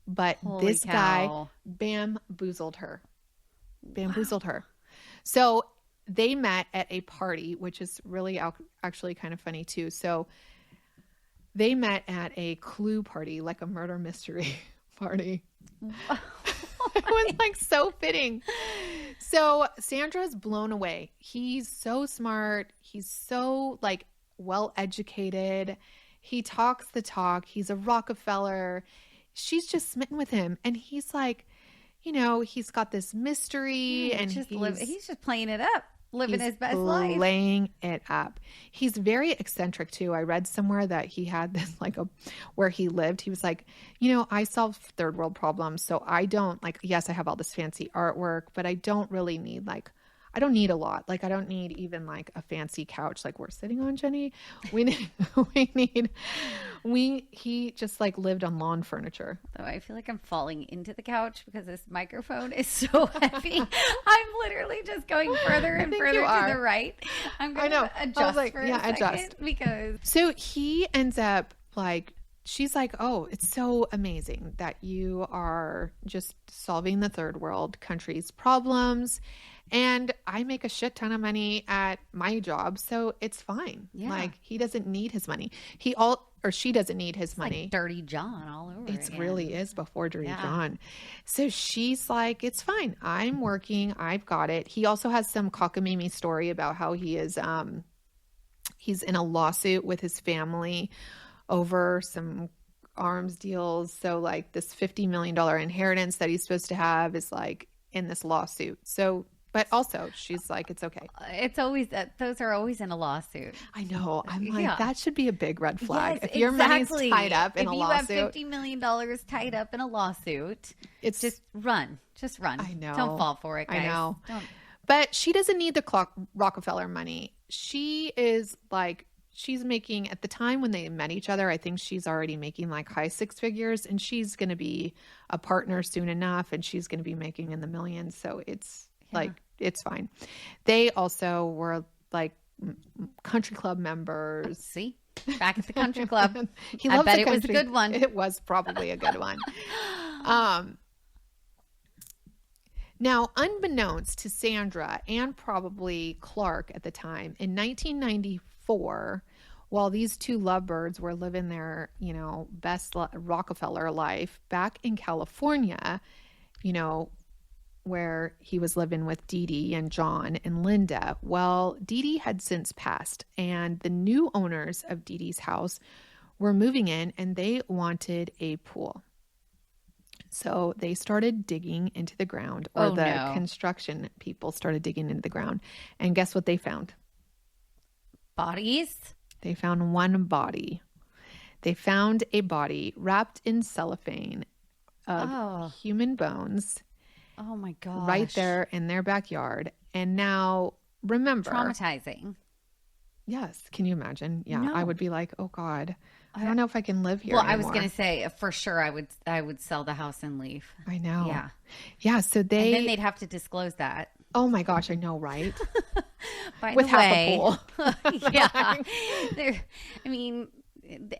But this guy bamboozled her. So they met at a party, which is really actually kind of funny too. So they met at a clue party, like a murder mystery party. It was like so fitting. So Sandra's blown away. He's so smart. He's so like well educated. He talks the talk. He's a Rockefeller. She's just smitten with him. And he's like, he's got this mystery and he's just playing it up. Living his best life. Laying it up. He's very eccentric too. I read somewhere that he had this where he lived. He was like, I solve third world problems. So I don't yes, I have all this fancy artwork, but I don't really need I don't need a lot. I don't need even a fancy couch like we're sitting on, Jenny. He just lived on lawn furniture. So I feel like I'm falling into the couch because this microphone is so heavy. I'm literally just going further and further to the right. I'm going to adjust for a second because. So he ends up she's like, oh, it's so amazing that you are just solving the third world country's problems. And I make a shit ton of money at my job, so it's fine. Yeah. Like, he doesn't need his money. She doesn't need his money. Like Dirty John all over It again. really is before Dirty John. So she's like, it's fine. I'm working. I've got it. He also has some cockamamie story about how he is, he's in a lawsuit with his family over some arms deals. So like this $50 million inheritance that he's supposed to have is like in this lawsuit. So, but also she's like, it's okay. It's always those are always in a lawsuit. I know. I'm like, that should be a big red flag. Yes, if your money's exactly. tied up in a lawsuit. If you have $50 million tied up in a lawsuit, it's just run. Just run. I know. Don't fall for it, guys. I know. Don't. But she doesn't need the Rockefeller money. She is like, she's making, at the time when they met each other, I think she's already making like high six figures, and she's going to be a partner soon enough, and she's going to be making in the millions. So it's like, it's fine. They also were like country club members. See? Back at the country club. I bet it was a good one. It was probably a good one. Now, unbeknownst to Sandra and probably Clark at the time, in 1994, while these two lovebirds were living their, best Rockefeller life back in California, where he was living with Dee Dee and John and Linda. Well, Dee Dee had since passed, and the new owners of Dee Dee's house were moving in, and they wanted a pool. So they started digging into the ground, or construction people started digging into the ground. And guess what they found? Bodies? They found one body. They found a body wrapped in cellophane of human bones. Oh my gosh. Right there in their backyard. And now, remember. Traumatizing. Yes. Can you imagine? Yeah. No. I would be like, oh God, I don't know if I can live here anymore. anymore. I was going to say, for sure, I would sell the house and leave. I know. Yeah. Yeah. So and then they'd have to disclose that. Oh my gosh, I know, right? With half a pool. Yeah. I mean,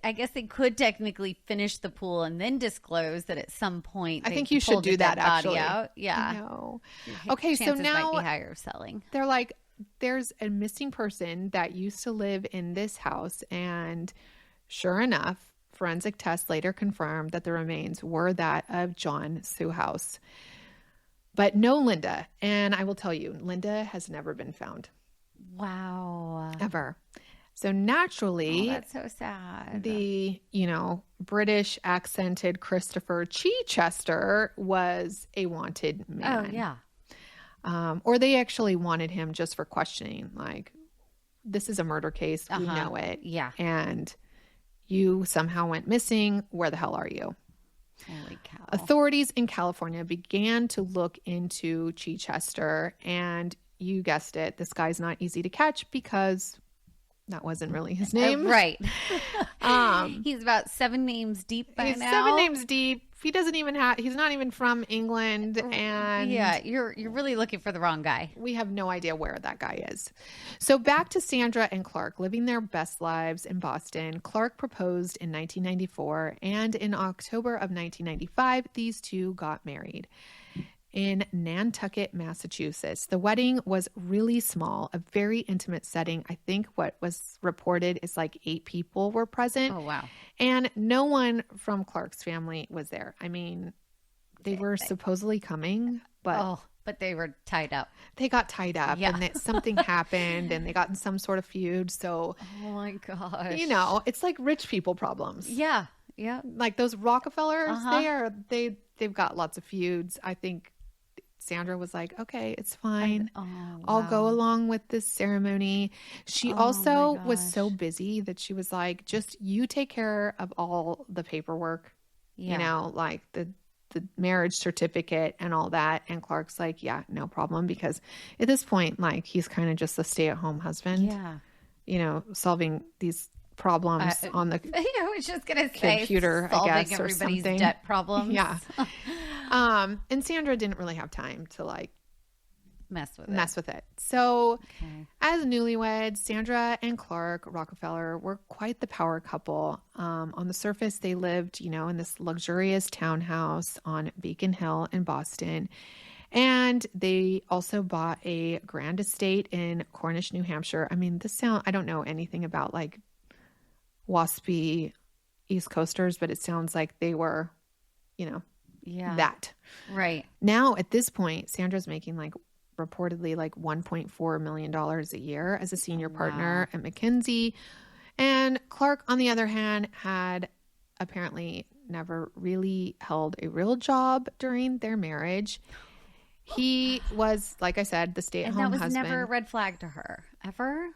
I guess they could technically finish the pool and then disclose that at some point. I think you should do that, actually. Out. Yeah. No. Okay, so now might be higher of selling. They're like, there's a missing person that used to live in this house, and sure enough, forensic tests later confirmed that the remains were that of John Sohus. But no Linda. And I will tell you, Linda has never been found. Wow. Ever. So naturally, that's so sad. The, British accented Christopher Chichester was a wanted man. Oh, yeah. Or they actually wanted him just for questioning. Like, this is a murder case. We know it. Yeah. And you somehow went missing. Where the hell are you? Holy cow. Authorities in California began to look into Chichester, and you guessed it, this guy's not easy to catch because that wasn't really his name. Right. He's about 7 names deep by he's now. 7 names deep. He doesn't even he's not even from England. And yeah, you're really looking for the wrong guy. We have no idea where that guy is. So back to Sandra and Clark living their best lives in Boston. Clark proposed in 1994, and in October of 1995, these two got married in Nantucket, Massachusetts. The wedding was really small, a very intimate setting. I think what was reported is like 8 people were present. Oh, wow. And no one from Clark's family was there. I mean, they were supposedly coming, but they were tied up. They got tied up, yeah. and something happened, and they got in some sort of feud. So, oh my gosh, it's like rich people problems. Yeah, yeah. Like those Rockefellers, they've got lots of feuds. I think Sandra was like, okay, it's fine. I'll go along with this ceremony. She also was so busy that she was like, just you take care of all the paperwork, like the marriage certificate and all that. And Clark's like, yeah, no problem. Because at this point, like, he's kind of just a stay-at-home husband, solving these problems on the I was just going to say computer, I guess, or everybody's something. debt problems. Yeah. And Sandra didn't really have time to like mess with it. So as newlyweds, Sandra and Clark Rockefeller were quite the power couple. On the surface, they lived, in this luxurious townhouse on Beacon Hill in Boston. And they also bought a grand estate in Cornish, New Hampshire. I mean, I don't know anything about like waspy East Coasters, but it sounds like they were, that. Right. Now, at this point, Sandra's making like reportedly like $1.4 million a year as a senior partner at McKinsey. And Clark, on the other hand, had apparently never really held a real job during their marriage. He was, like I said, the stay-at-home husband. And that was never a red flag to her, ever?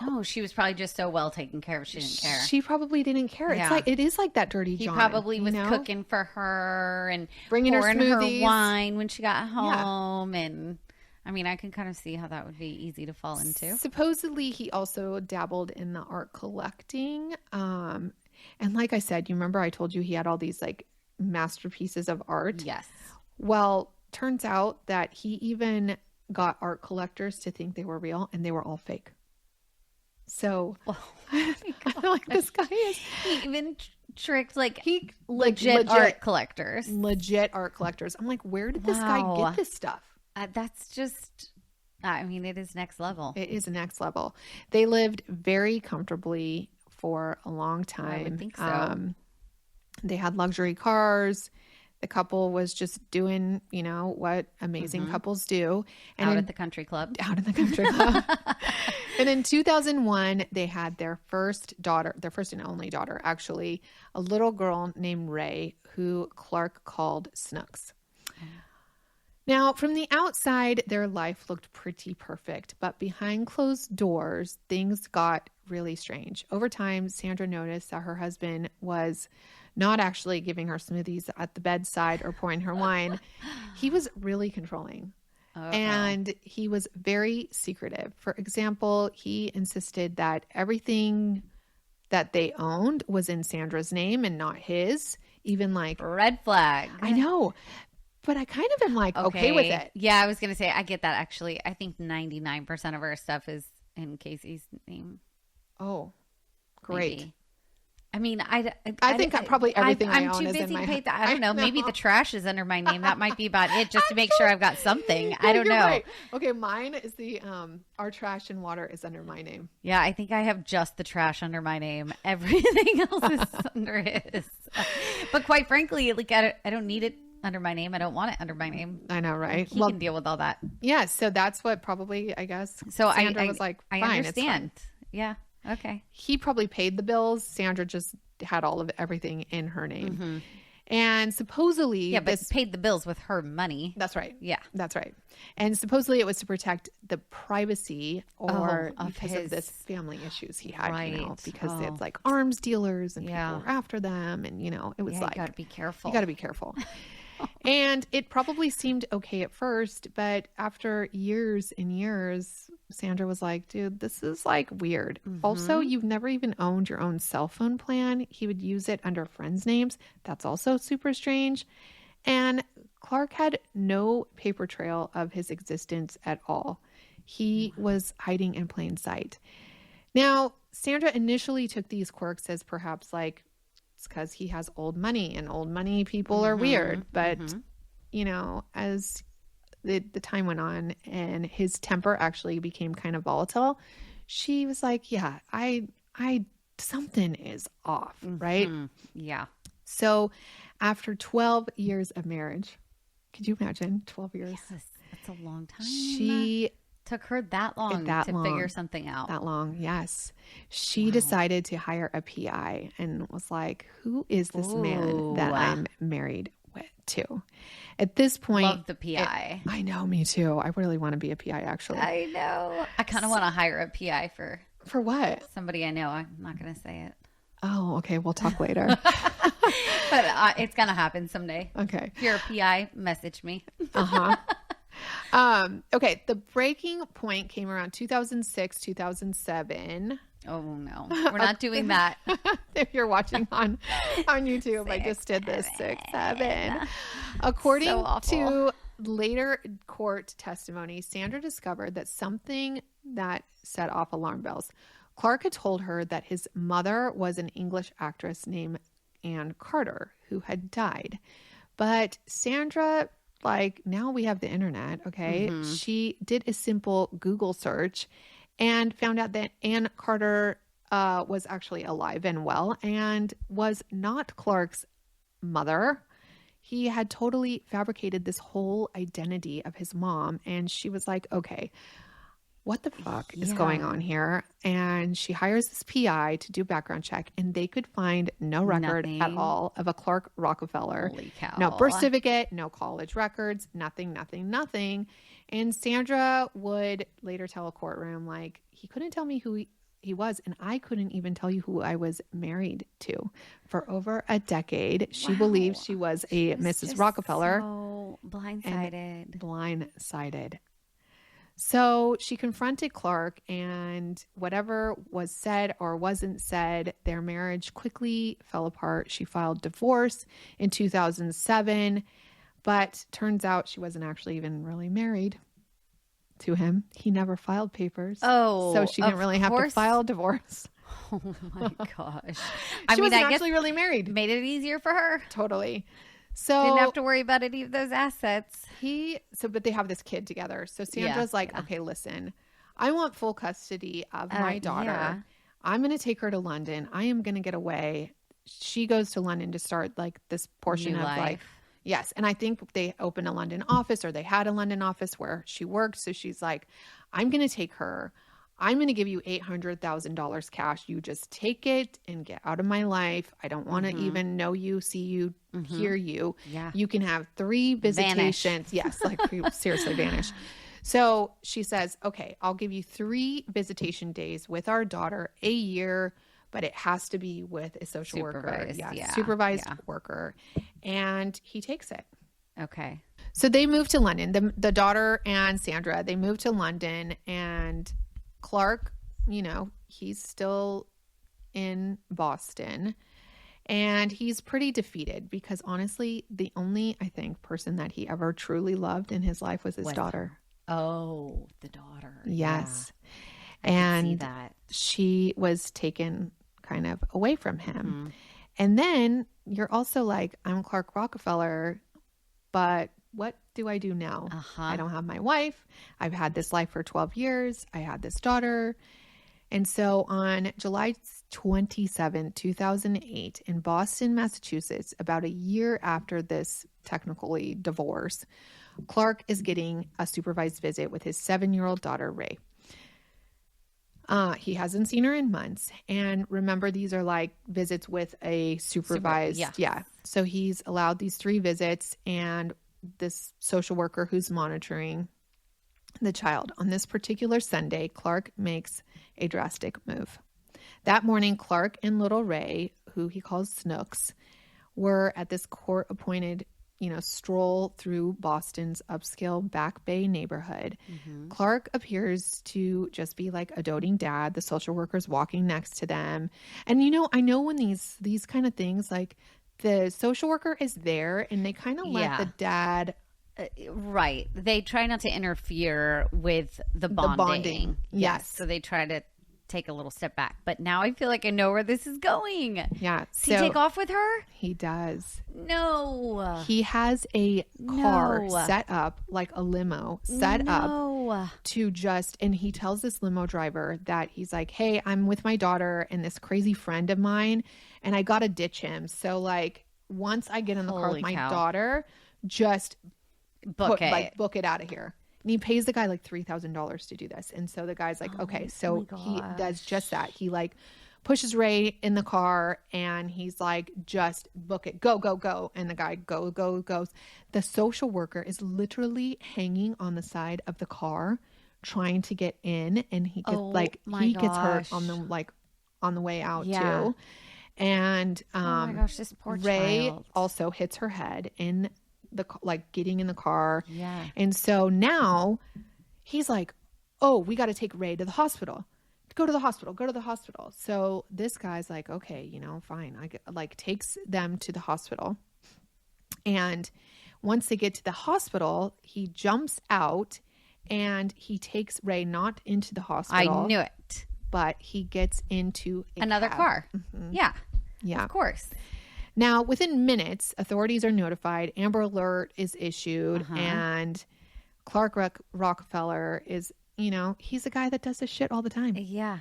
No, she was probably just so well taken care of, she didn't care. She probably didn't care. Yeah. It is like that dirty John. He probably was cooking for her and bringing her smoothies, her wine when she got home. Yeah. And I mean, I can kind of see how that would be easy to fall into. Supposedly, he also dabbled in the art collecting. And like I said, you remember I told you he had all these like masterpieces of art? Yes. Well, turns out that he even got art collectors to think they were real, and they were all fake. So I feel like this guy is. He even tricked legit art collectors. Legit art collectors. I'm like, where did this guy get this stuff? That's just, I mean, it is next level. It is next level. They lived very comfortably for a long time. I would think so. They had luxury cars. The couple was just doing, what amazing couples do. And out at the country club. Out in the country club. And in 2001, they had their first and only daughter, actually, a little girl named Ray, who Clark called Snooks. Now, from the outside, their life looked pretty perfect, but behind closed doors, things got really strange. Over time, Sandra noticed that her husband was not actually giving her smoothies at the bedside or pouring her wine. He was really controlling. And he was very secretive. For example, he insisted that everything that they owned was in Sandra's name and not his. Even like red flag. I know. But I kind of am like, okay with it. Yeah, I was going to say, I get that actually. I think 99% of our stuff is in Casey's name. Oh, great. Maybe. I mean, I think probably everything I own is in my name. I don't know. Maybe the trash is under my name. That might be about it, just to make sure I've got something. I don't know. Right. Okay, mine is our trash and water is under my name. Yeah, I think I have just the trash under my name. Everything else is under his. But quite frankly, like I don't need it under my name. I don't want it under my name. I know, right? He can deal with all that. Yeah, so that's what probably, I guess. So Sandra was like, fine, I understand. It's fine. Yeah. Okay. He probably paid the bills. Sandra just had all of everything in her name. Mm-hmm. And supposedly... Yeah, but paid the bills with her money. That's right. Yeah. That's right. And supposedly it was to protect the privacy because of this family issues he had, because it's like arms dealers and people were after them. And, it was like... You got to be careful. You got to be careful. And it probably seemed okay at first, but after years and years, Sandra was like, dude, this is like weird. Mm-hmm. Also, you've never even owned your own cell phone plan. He would use it under friends' names. That's also super strange. And Clark had no paper trail of his existence at all. He was hiding in plain sight. Now, Sandra initially took these quirks as perhaps like, it's because he has old money and old money people are weird. But, as the time went on and his temper actually became kind of volatile, she was like, yeah, I something is off, right? Yeah. So after 12 years of marriage, could you imagine 12 years? Yes, that's a long time. She took her that long to figure something out. That long, yes. She decided to hire a PI and was like, who is this man that I'm married to? At this point... Love the PI. I know, me too. I really want to be a PI, actually. I know. I kind of want to hire a PI for... For what? Somebody I know. I'm not going to say it. Oh, okay. We'll talk later. But it's going to happen someday. Okay. If you're a PI, message me. Okay. The breaking point came around 2006, 2007. Oh no, we're not doing that. If you're watching on YouTube, I just did this 6, 7. According to later court testimony, Sandra discovered that something that set off alarm bells. Clark had told her that his mother was an English actress named Anne Carter who had died. But Sandra like, now we have the internet, okay? She did a simple Google search and found out that Ann Carter was actually alive and well and was not Clark's mother. He had totally fabricated this whole identity of his mom. And she was like, okay, what the fuck is going on here? And she hires this PI to do background check, and they could find no record at all of a Clark Rockefeller. Holy cow. No birth certificate, no college records, nothing. And Sandra would later tell a courtroom, like, he couldn't tell me who he was, and I couldn't even tell you who I was married to for over a decade. She believed she was a Mrs. Rockefeller. So blindsided. So she confronted Clark, and whatever was said or wasn't said, their marriage quickly fell apart. She filed divorce in 2007, but turns out she wasn't actually even really married to him. He never filed papers. Oh, so she didn't really have to file divorce. Oh my gosh. She wasn't actually really married. Made it easier for her. Totally. So didn't have to worry about any of those assets. But they have this kid together. So Sandra's okay, listen, I want full custody of my daughter. Yeah. I'm going to take her to London. I am going to get away. She goes to London to start like this portion New of life. like, yes. And I think they opened a London office, or they had a London office where she worked. So she's like, I'm going to take her. I'm going to give you $800,000 cash. You just take it and get out of my life. I don't want to even know you, see you, hear you. Yeah. You can have 3 visitations. Yes, like seriously vanish. So she says, okay, I'll give you 3 visitation days with our daughter a year, but it has to be with a social worker. Supervised worker. And he takes it. Okay. So they moved to London. The daughter and Sandra, they moved to London, and Clark, he's still in Boston, and he's pretty defeated because honestly, the only, I think, person that he ever truly loved in his life was his daughter. Oh, the daughter. Yes. Yeah. And see that. She was taken kind of away from him. And then you're also like, I'm Clark Rockefeller, but what do I do now? I don't have my wife. I've had this life for 12 years. I had this daughter. And so on July 27, 2008, in Boston, Massachusetts, about a year after this technically divorce, Clark is getting a supervised visit with his 7-year-old daughter, Ray. He hasn't seen her in months. And remember, these are like visits with a supervised. Yeah. So he's allowed these 3 visits, and this social worker who's monitoring the child. On this particular Sunday, Clark makes a drastic move. That morning, Clark and little Ray, who he calls Snooks, were at this court-appointed, stroll through Boston's upscale Back Bay neighborhood. Clark appears to just be like a doting dad. The social worker's walking next to them. And, I know when these kind of things, like, the social worker is there and they kind of let the dad. Right. They try not to interfere with the bonding. Yes. So they try to take a little step back. But now I feel like I know where this is going. Yeah. Does he take off with her? He does. No. He has a car set up, like a limo set up to just, and he tells this limo driver that he's like, hey, I'm with my daughter and this crazy friend of mine, and I got to ditch him. So like, once I get in the car with my daughter, just book it out of here. And he pays the guy like $3,000 to do this. And so the guy's like, okay, so he does just that. He like pushes Ray in the car and he's like, just book it. Go, go, go. And the guy goes. The social worker is literally hanging on the side of the car trying to get in. And he gets gets hurt on the way out too. And oh my gosh, this poor Ray child also hits her head in getting in the car. Yeah. And so now he's like, oh, we got to take Ray to the hospital. Go to the hospital. So this guy's like, okay, fine. I takes them to the hospital. And once they get to the hospital, he jumps out and he takes Ray not into the hospital. I knew it. But he gets into another car. Mm-hmm. Yeah. Of course. Now, within minutes, authorities are notified, Amber Alert is issued, and Clark Rockefeller is, he's a guy that does this shit all the time. Yeah.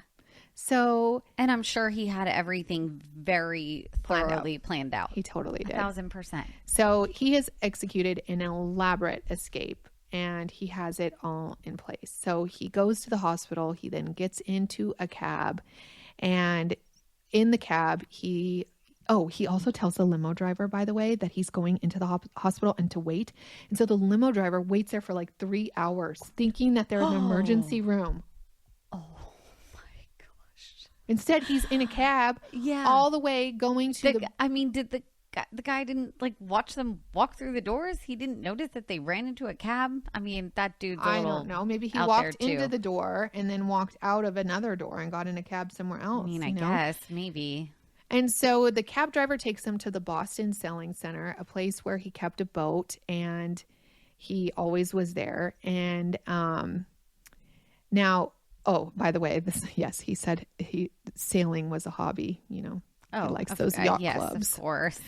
So, and I'm sure he had everything very thoroughly planned out. He totally did. 1,000%. So he has executed an elaborate escape, and he has it all in place. So he goes to the hospital. He then gets into a cab, and in the cab, he also tells the limo driver, by the way, that he's going into the hospital and to wait. And so the limo driver waits there for like 3 hours, thinking that they're in an emergency room. Oh my gosh! Instead, he's in a cab, all the way going to did the guy didn't like watch them walk through the doors? He didn't notice that they ran into a cab? I mean, that dude's I don't know. Maybe he walked into the door and then walked out of another door and got in a cab somewhere else. I mean, I guess maybe. And so the cab driver takes him to the Boston Sailing Center, a place where he kept a boat, and he always was there. And now, by the way, he said sailing was a hobby, he likes those yacht clubs. Of course.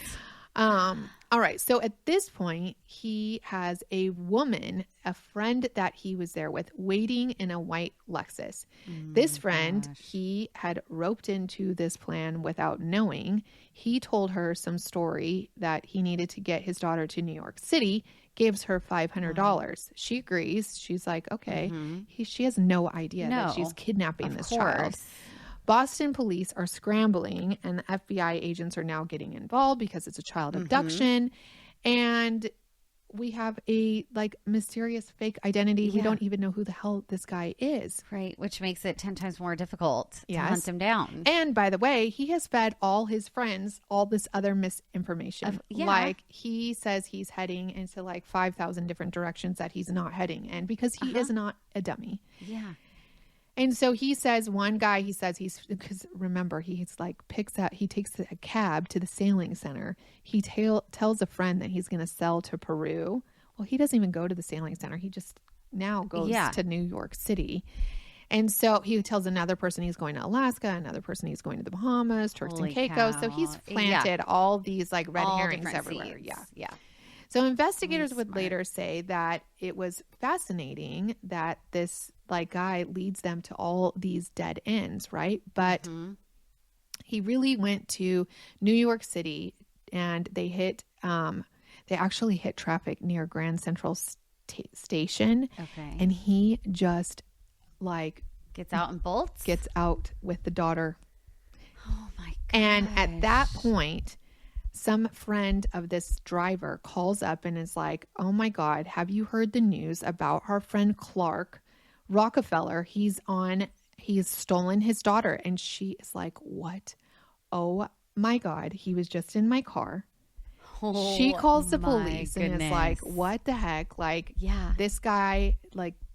All right. So at this point, he has a woman, a friend that he was there with, waiting in a white Lexus. This friend, he had roped into this plan without knowing. He told her some story that he needed to get his daughter to New York City, gives her $500. She agrees. She's like, okay. She has no idea that she's kidnapping this child. Boston police are scrambling, and the FBI agents are now getting involved because it's a child abduction. And we have a mysterious fake identity. Yeah. We don't even know who the hell this guy is. Right. Which makes it 10 times more difficult to hunt him down. And by the way, he has fed all his friends all this other misinformation. Like he says he's heading into 5,000 different directions that he's not heading in because he is not a dummy. Yeah. And so one guy because remember, he takes a cab to the sailing center. He tells a friend that he's going to sell to Peru. Well, he doesn't even go to the sailing center. He just now goes to New York City. And so he tells another person he's going to Alaska, another person he's going to the Bahamas, Turks and Caicos. So he's planted all these red herrings everywhere. Seeds. Yeah. So investigators would later say that it was fascinating that this guy leads them to all these dead ends, right? But he really went to New York City, and they actually hit traffic near Grand Central Station. Okay. And he just gets out and bolts? Gets out with the daughter. Oh my gosh. And at that point, some friend of this driver calls up and is like, oh my God, have you heard the news about our friend Clark Rockefeller? He's stolen his daughter. And she is like, what? Oh my God, he was just in my car. She calls the police and is like, what the heck? This guy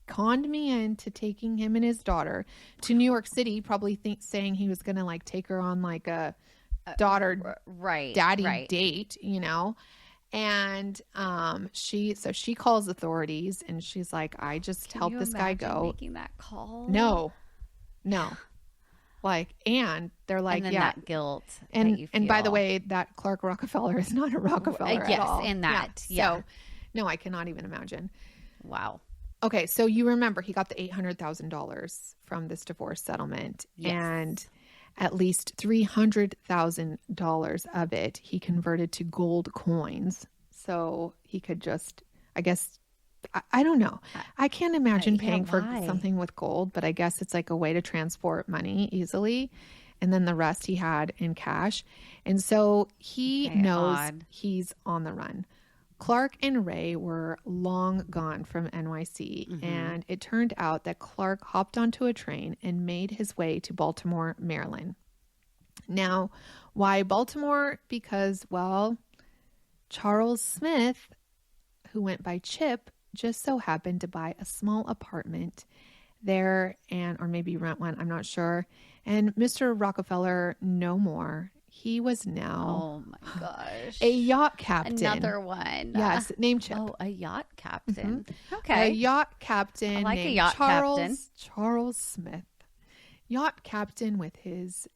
conned me into taking him and his daughter to New York City, probably saying he was going to take her on a daughter daddy date, and she calls authorities, and she's like, I just helped this guy go. Making that call? No. And they're like, and then that guilt, and by the way, that Clark Rockefeller is not a Rockefeller at all. In that, So no, I cannot even imagine. Wow. Okay, so you remember he got the $800,000 from this divorce settlement, and at least $300,000 of it he converted to gold coins. So he could just, I guess, I don't know. I can't imagine paying for something with gold, but I guess it's a way to transport money easily. And then the rest he had in cash. And so he knows he's on the run. Clark and Ray were long gone from NYC, and it turned out that Clark hopped onto a train and made his way to Baltimore, Maryland. Now, why Baltimore? Because, Charles Smith, who went by Chip, just so happened to buy a small apartment there, or maybe rent one, I'm not sure. And Mr. Rockefeller, no more. He was now, oh my gosh, a yacht captain. Another one. Yes, named Chip. Oh, a yacht captain. Okay. A yacht captain. I like a yacht captain. Charles Smith. Yacht captain with his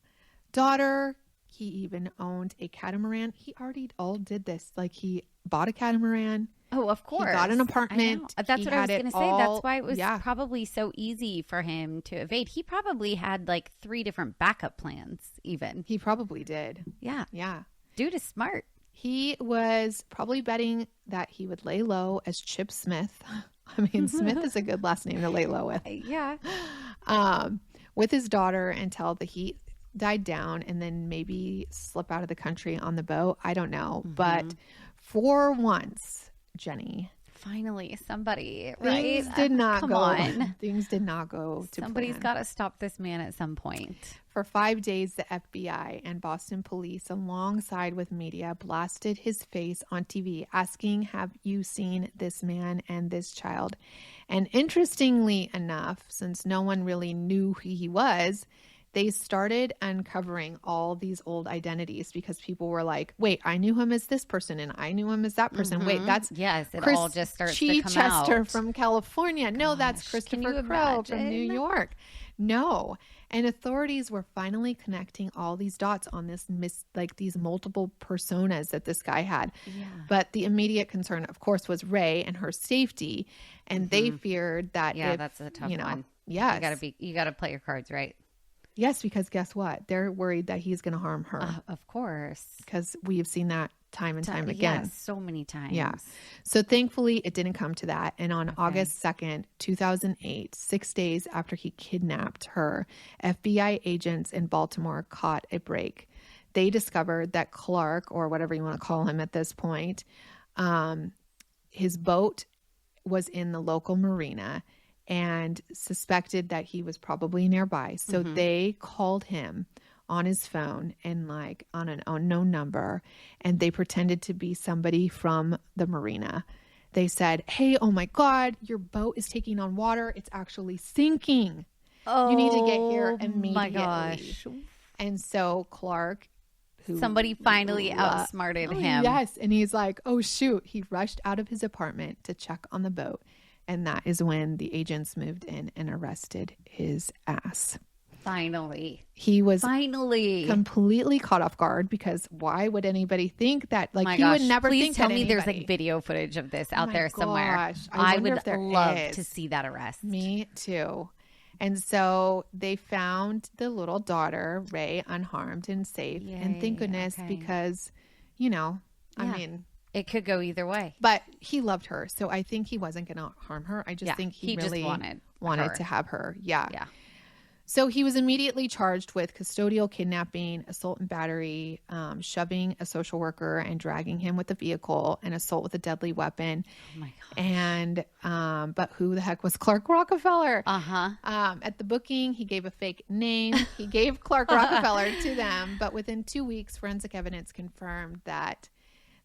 daughter. He even owned a catamaran. He already all did this. Like, he bought a catamaran. Oh, of course. He got an apartment. That's what I was going to say. That's why it was probably so easy for him to evade. He probably had like 3 different backup plans even. He probably did. Yeah. Yeah. Dude is smart. He was probably betting that he would lay low as Chip Smith. I mean, Smith is a good last name to lay low with. Yeah. With his daughter until the heat died down and then maybe slip out of the country on the boat. I don't know. But for once, Jenny, finally somebody, things right? did not Come go on. Things did not go to Somebody's got to stop this man at some point. For 5 days, the FBI and Boston police, alongside with media, blasted his face on TV, asking, have you seen this man and this child? And interestingly enough, since no one really knew who he was, they started uncovering all these old identities because people were like, wait, I knew him as this person and I knew him as that person. Wait, that's all just starts to come out. Chester from California. No, that's Christopher Crowe from New York. No. And authorities were finally connecting all these dots on this these multiple personas that this guy had. Yeah. But the immediate concern, of course, was Ray and her safety. And they feared that that's a tough one. Yes. You gotta play your cards right. Yes, because guess what? They're worried that he's going to harm her. Of course. Because we have seen that time and time again. Yes, so many times. Yeah. So thankfully, it didn't come to that. And on August 2nd, 2008, 6 days after he kidnapped her, FBI agents in Baltimore caught a break. They discovered that Clark, or whatever you want to call him at this point, his boat was in the local marina and suspected that he was probably nearby. So they called him on his phone and like on an unknown number, and they pretended to be somebody from the marina. They said, hey, oh my God, your boat is taking on water. It's actually sinking. You need to get here immediately. My gosh. And so Clark, somebody finally outsmarted him. Yes. And he's like, oh shoot. He rushed out of his apartment to check on the boat. And that is when the agents moved in and arrested his ass. Finally. He was completely caught off guard because why would anybody think that? Like, you would never think that. Please tell me there's like video footage of this out there somewhere. I would love to see that arrest. Me too. And so they found the little daughter, Ray, unharmed and safe. Yay, and thank goodness because, I mean, it could go either way. But he loved her. So I think he wasn't going to harm her. I just think he really just wanted to have her. Yeah. So he was immediately charged with custodial kidnapping, assault and battery, shoving a social worker and dragging him with a vehicle, and assault with a deadly weapon. Oh my gosh. And, but who the heck was Clark Rockefeller? At the booking, he gave a fake name. He gave Clark Rockefeller to them. But within 2 weeks, forensic evidence confirmed that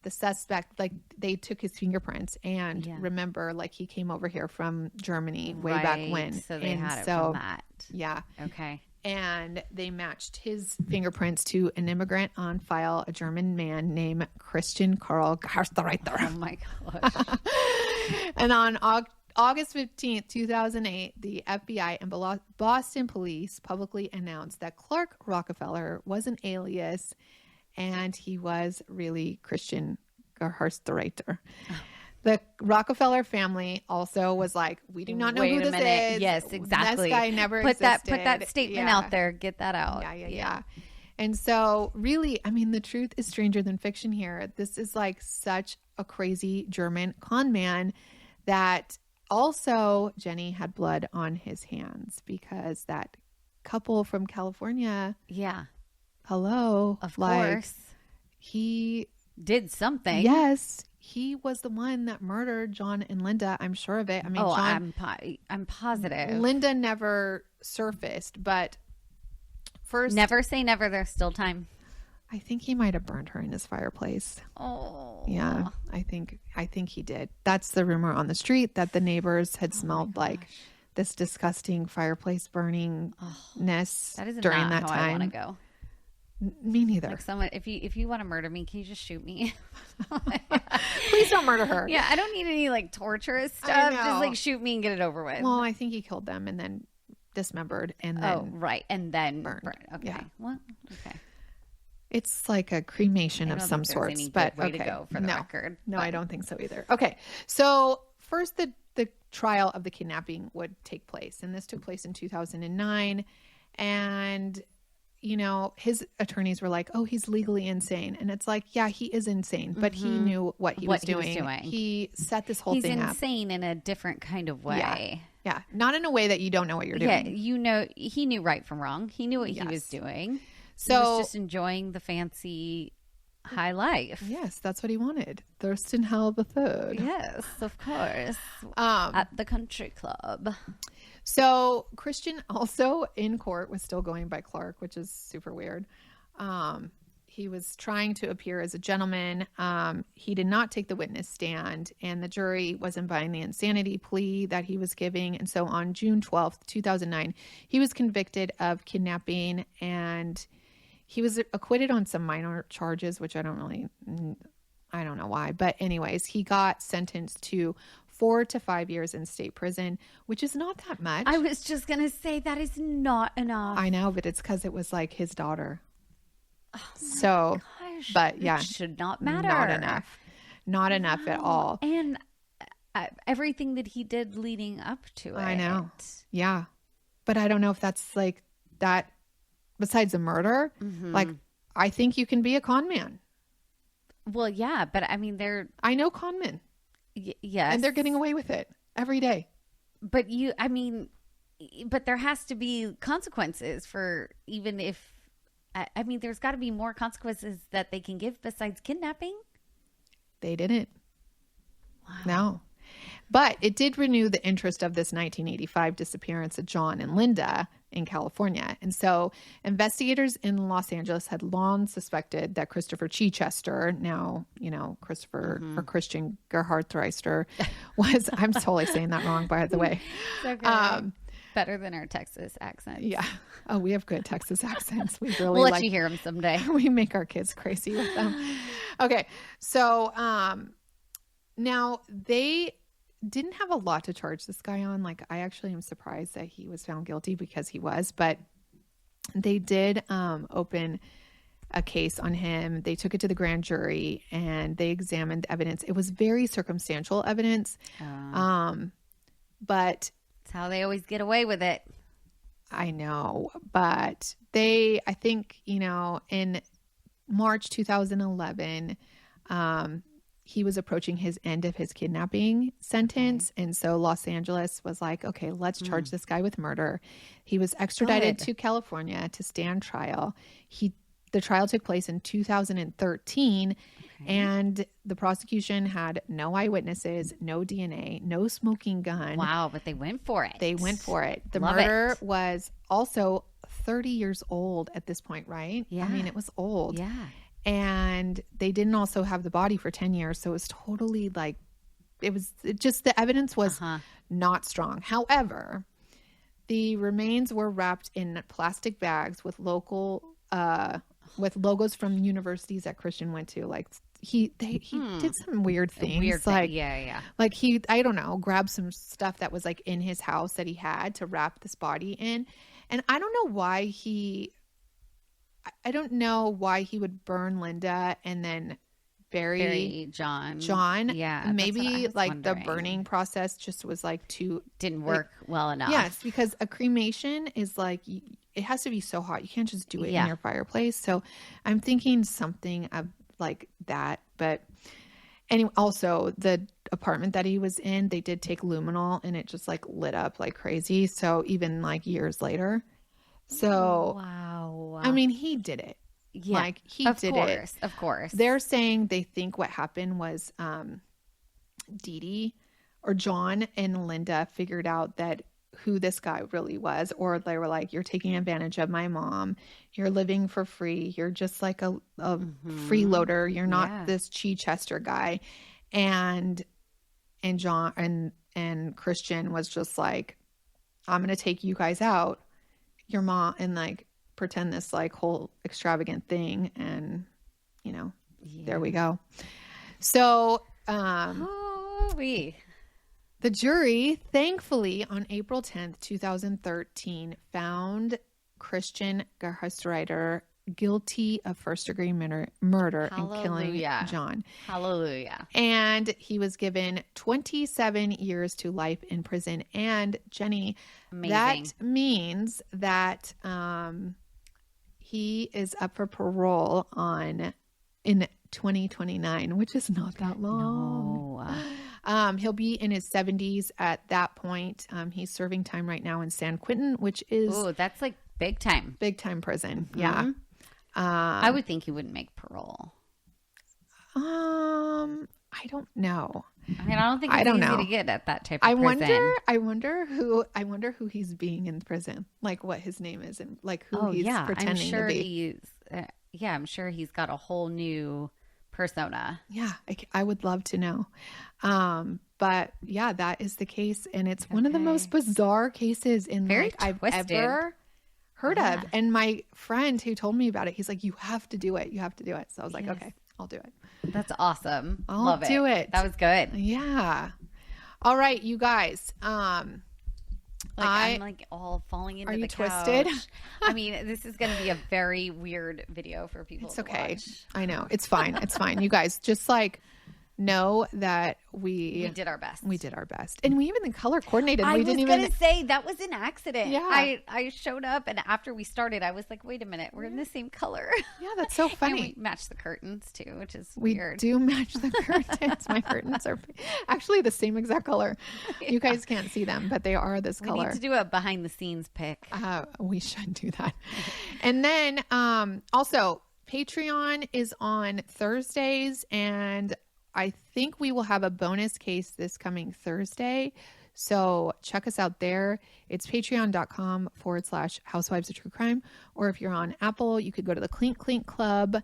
the suspect, like, they took his fingerprints, and remember, like, he came over here from Germany way back when. So they had it from that. Yeah. Okay. And they matched his fingerprints to an immigrant on file, a German man named Christian Gerhartsreiter. Oh my gosh. And on August 15th, 2008, the FBI and Boston police publicly announced that Clark Rockefeller was an alias, and he was really Christian Gerhartsreiter. The Rockefeller family also was like, we do not know who this is. Yes, exactly. This guy never existed. Put that statement out there. Get that out. Yeah. And so really, I mean, the truth is stranger than fiction here. This is like such a crazy German con man that also Jenny had blood on his hands because that couple from California. Yeah. Hello. Of course. He did something. Yes. He was the one that murdered John and Linda. I'm sure of it. I mean, I'm positive. Linda never surfaced, but first. Never say never. There's still time. I think he might have burned her in his fireplace. Oh. Yeah. I think he did. That's the rumor on the street, that the neighbors had smelled like this disgusting fireplace burningness during that time. I want to go. Me neither. Like someone, if you want to murder me, can you just shoot me? Please don't murder her. Yeah, I don't need any like torturous stuff. Just like shoot me and get it over with. Well, I think he killed them and then dismembered and then and then burned. Okay. Yeah. Well, okay. It's like a cremation of some sorts, any but good way to go for the no, record. no, But I don't think so either. Okay, so first the trial of the kidnapping would take place, and this took place in 2009, and his attorneys were like, "Oh, he's legally insane," and it's like, yeah, he is insane, but he knew what he was doing. He set this whole thing up. He's insane in a different kind of way. Yeah, not in a way that you don't know what you're doing. Yeah, he knew right from wrong. He knew what he was doing. So he was just enjoying the fancy high life. Yes, that's what he wanted. Thurston Howell III. Yes, of course. At the country club. So Christian also in court was still going by Clark, which is super weird. He was trying to appear as a gentleman. He did not take the witness stand, and the jury wasn't buying the insanity plea that he was giving. And so on June 12th, 2009, he was convicted of kidnapping, and he was acquitted on some minor charges, which I don't know why. But anyways, he got sentenced to 4 to 5 years in state prison, which is not that much. I was just going to say that is not enough. I know, but it's because it was like his daughter. So, gosh, but yeah. It should not matter. Not enough. Not enough at all. And everything that he did leading up to it. I know. Yeah. But I don't know if that's like that. Besides a murder, like I think you can be a con man. Well, yeah, but I mean, I know con men. Yes. And they're getting away with it every day. But but there has to be consequences for even if, I mean, there's got to be more consequences that they can give besides kidnapping. They didn't. Wow. No. But it did renew the interest of this 1985 disappearance of John and Linda in California. And so investigators in Los Angeles had long suspected that Christopher Chichester, now, Christopher or Christian Gerhartsreiter was, I'm totally saying that wrong, by the way. It's okay. Better than our Texas accents. Yeah. Oh, we have good Texas accents. We really we'll let you hear them someday. We make our kids crazy with them. Okay. So now they didn't have a lot to charge this guy on. Like, I actually am surprised that he was found guilty because he was, but they did open a case on him. They took it to the grand jury and they examined evidence. It was very circumstantial evidence. But it's how they always get away with it. I know, but I think, in March 2011, he was approaching his end of his kidnapping sentence. Okay. And so Los Angeles was like, okay, let's charge this guy with murder. He was extradited to California to stand trial. The trial took place in 2013, and the prosecution had no eyewitnesses, no DNA, no smoking gun. Wow, but they went for it. The murder was also 30 years old at this point, right? Yeah. I mean, it was old. Yeah. And they didn't also have the body for 10 years. So it was totally like, the evidence was not strong. However, the remains were wrapped in plastic bags with logos from universities that Christian went to. Like he did some weird things. Like he, I don't know, grabbed some stuff that was like in his house that he had to wrap this body in. And I don't know why he would burn Linda and then bury John. Yeah. Maybe like the burning process just was like didn't work well enough. Yes, because a cremation is like, it has to be so hot. You can't just do it in your fireplace. So I'm thinking something of like that. But anyway, also the apartment that he was in, they did take luminol and it just like lit up like crazy. So even like years later. So, wow. I mean, he did it. Yeah. Like he did it. Of course. They're saying they think what happened was Dee Dee or John and Linda figured out that who this guy really was, or they were like, you're taking advantage of my mom. You're living for free. You're just like a freeloader. You're not this Chichester guy. And John and Christian was just like, I'm going to take you guys out, your mom, and like pretend this like whole extravagant thing. And, there we go. So, the jury, thankfully, on April 10th, 2013, found Christian Gerhartsreiter guilty of first-degree murder and killing John. Hallelujah. And he was given 27 years to life in prison. And Jenny, that means that he is up for parole in 2029, which is not that long. No. He'll be in his 70s at that point. He's serving time right now in San Quentin, which is that's like big time prison. Mm-hmm. Yeah. I would think he wouldn't make parole. I don't know. I mean, I don't think it's easy to get at that type of prison. I wonder who he's being in prison, like what his name is and like who he's pretending to be. I'm sure he's got a whole new persona. Yeah, I would love to know. But yeah, that is the case, and it's one of the most bizarre cases I've ever heard of. And my friend who told me about it, he's like, "You have to do it. You have to do it." So I was like, "Okay, I'll do it." That's awesome. I'll do it. That was good. Yeah. All right, you guys. I'm like all falling into the couch. Twisted? I mean, this is going to be a very weird video for people. It's to okay. watch. I know. It's fine. It's fine. You guys just know that we did our best. We did our best. And we even color coordinated. I was going to say that was an accident. Yeah. I showed up and after we started, I was like, wait a minute, we're in the same color. Yeah, that's so funny. And we matched the curtains too, which is We weird. do match the curtains. My curtains are actually the same exact color. Yeah. You guys can't see them, but they are this color. We need to do a behind the scenes pic. We should do that. And then also Patreon is on Thursdays, and I think we will have a bonus case this coming Thursday. So check us out there. It's patreon.com/Housewives of True Crime. Or if you're on Apple, you could go to the Clink Clink Club.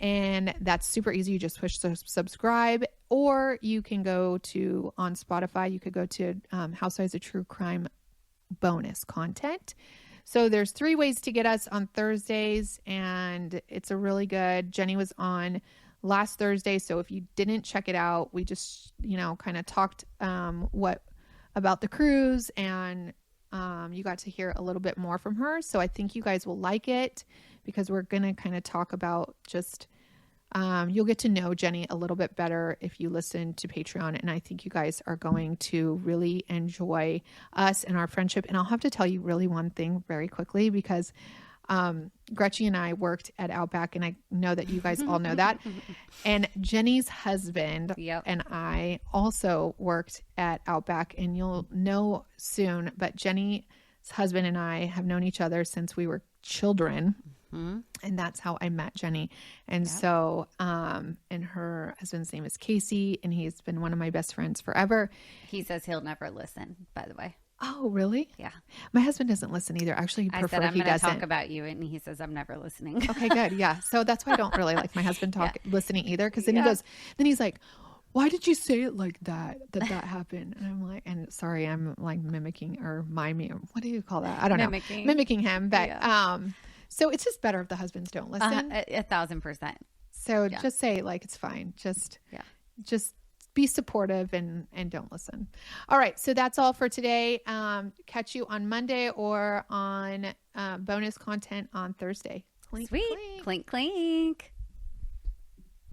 And that's super easy. You just push subscribe. Or you can go on Spotify, you could go to Housewives of True Crime bonus content. So there's 3 ways to get us on Thursdays. And it's a really good. Jenny was on last Thursday. So if you didn't check it out, we just, kind of talked about the cruise, and you got to hear a little bit more from her. So I think you guys will like it because we're going to kind of talk about just, you'll get to know Jenny a little bit better if you listen to Patreon. And I think you guys are going to really enjoy us and our friendship. And I'll have to tell you really one thing very quickly because Gretchen and I worked at Outback, and I know that you guys all know that. And Jenny's husband and I also worked at Outback, and you'll know soon, but Jenny's husband and I have known each other since we were children. Mm-hmm. And that's how I met Jenny. And so, and her husband's name is Casey, and he's been one of my best friends forever. He says he'll never listen, by the way. Oh, really? Yeah. My husband doesn't listen either. Actually, I said, I'm going to talk about you, and he says, I'm never listening. Okay, good. Yeah. So that's why I don't really like my husband listening either. Because then he's like, why did you say it like that happened? And I'm like, and sorry, I'm like mimicking or miming. What do you call that? I don't know. Mimicking him. But, so it's just better if the husbands don't listen. 1,000%. So just say it's fine. Just be supportive and don't listen. All right. So that's all for today. Catch you on Monday or on bonus content on Thursday. Sweet. Clink, clink.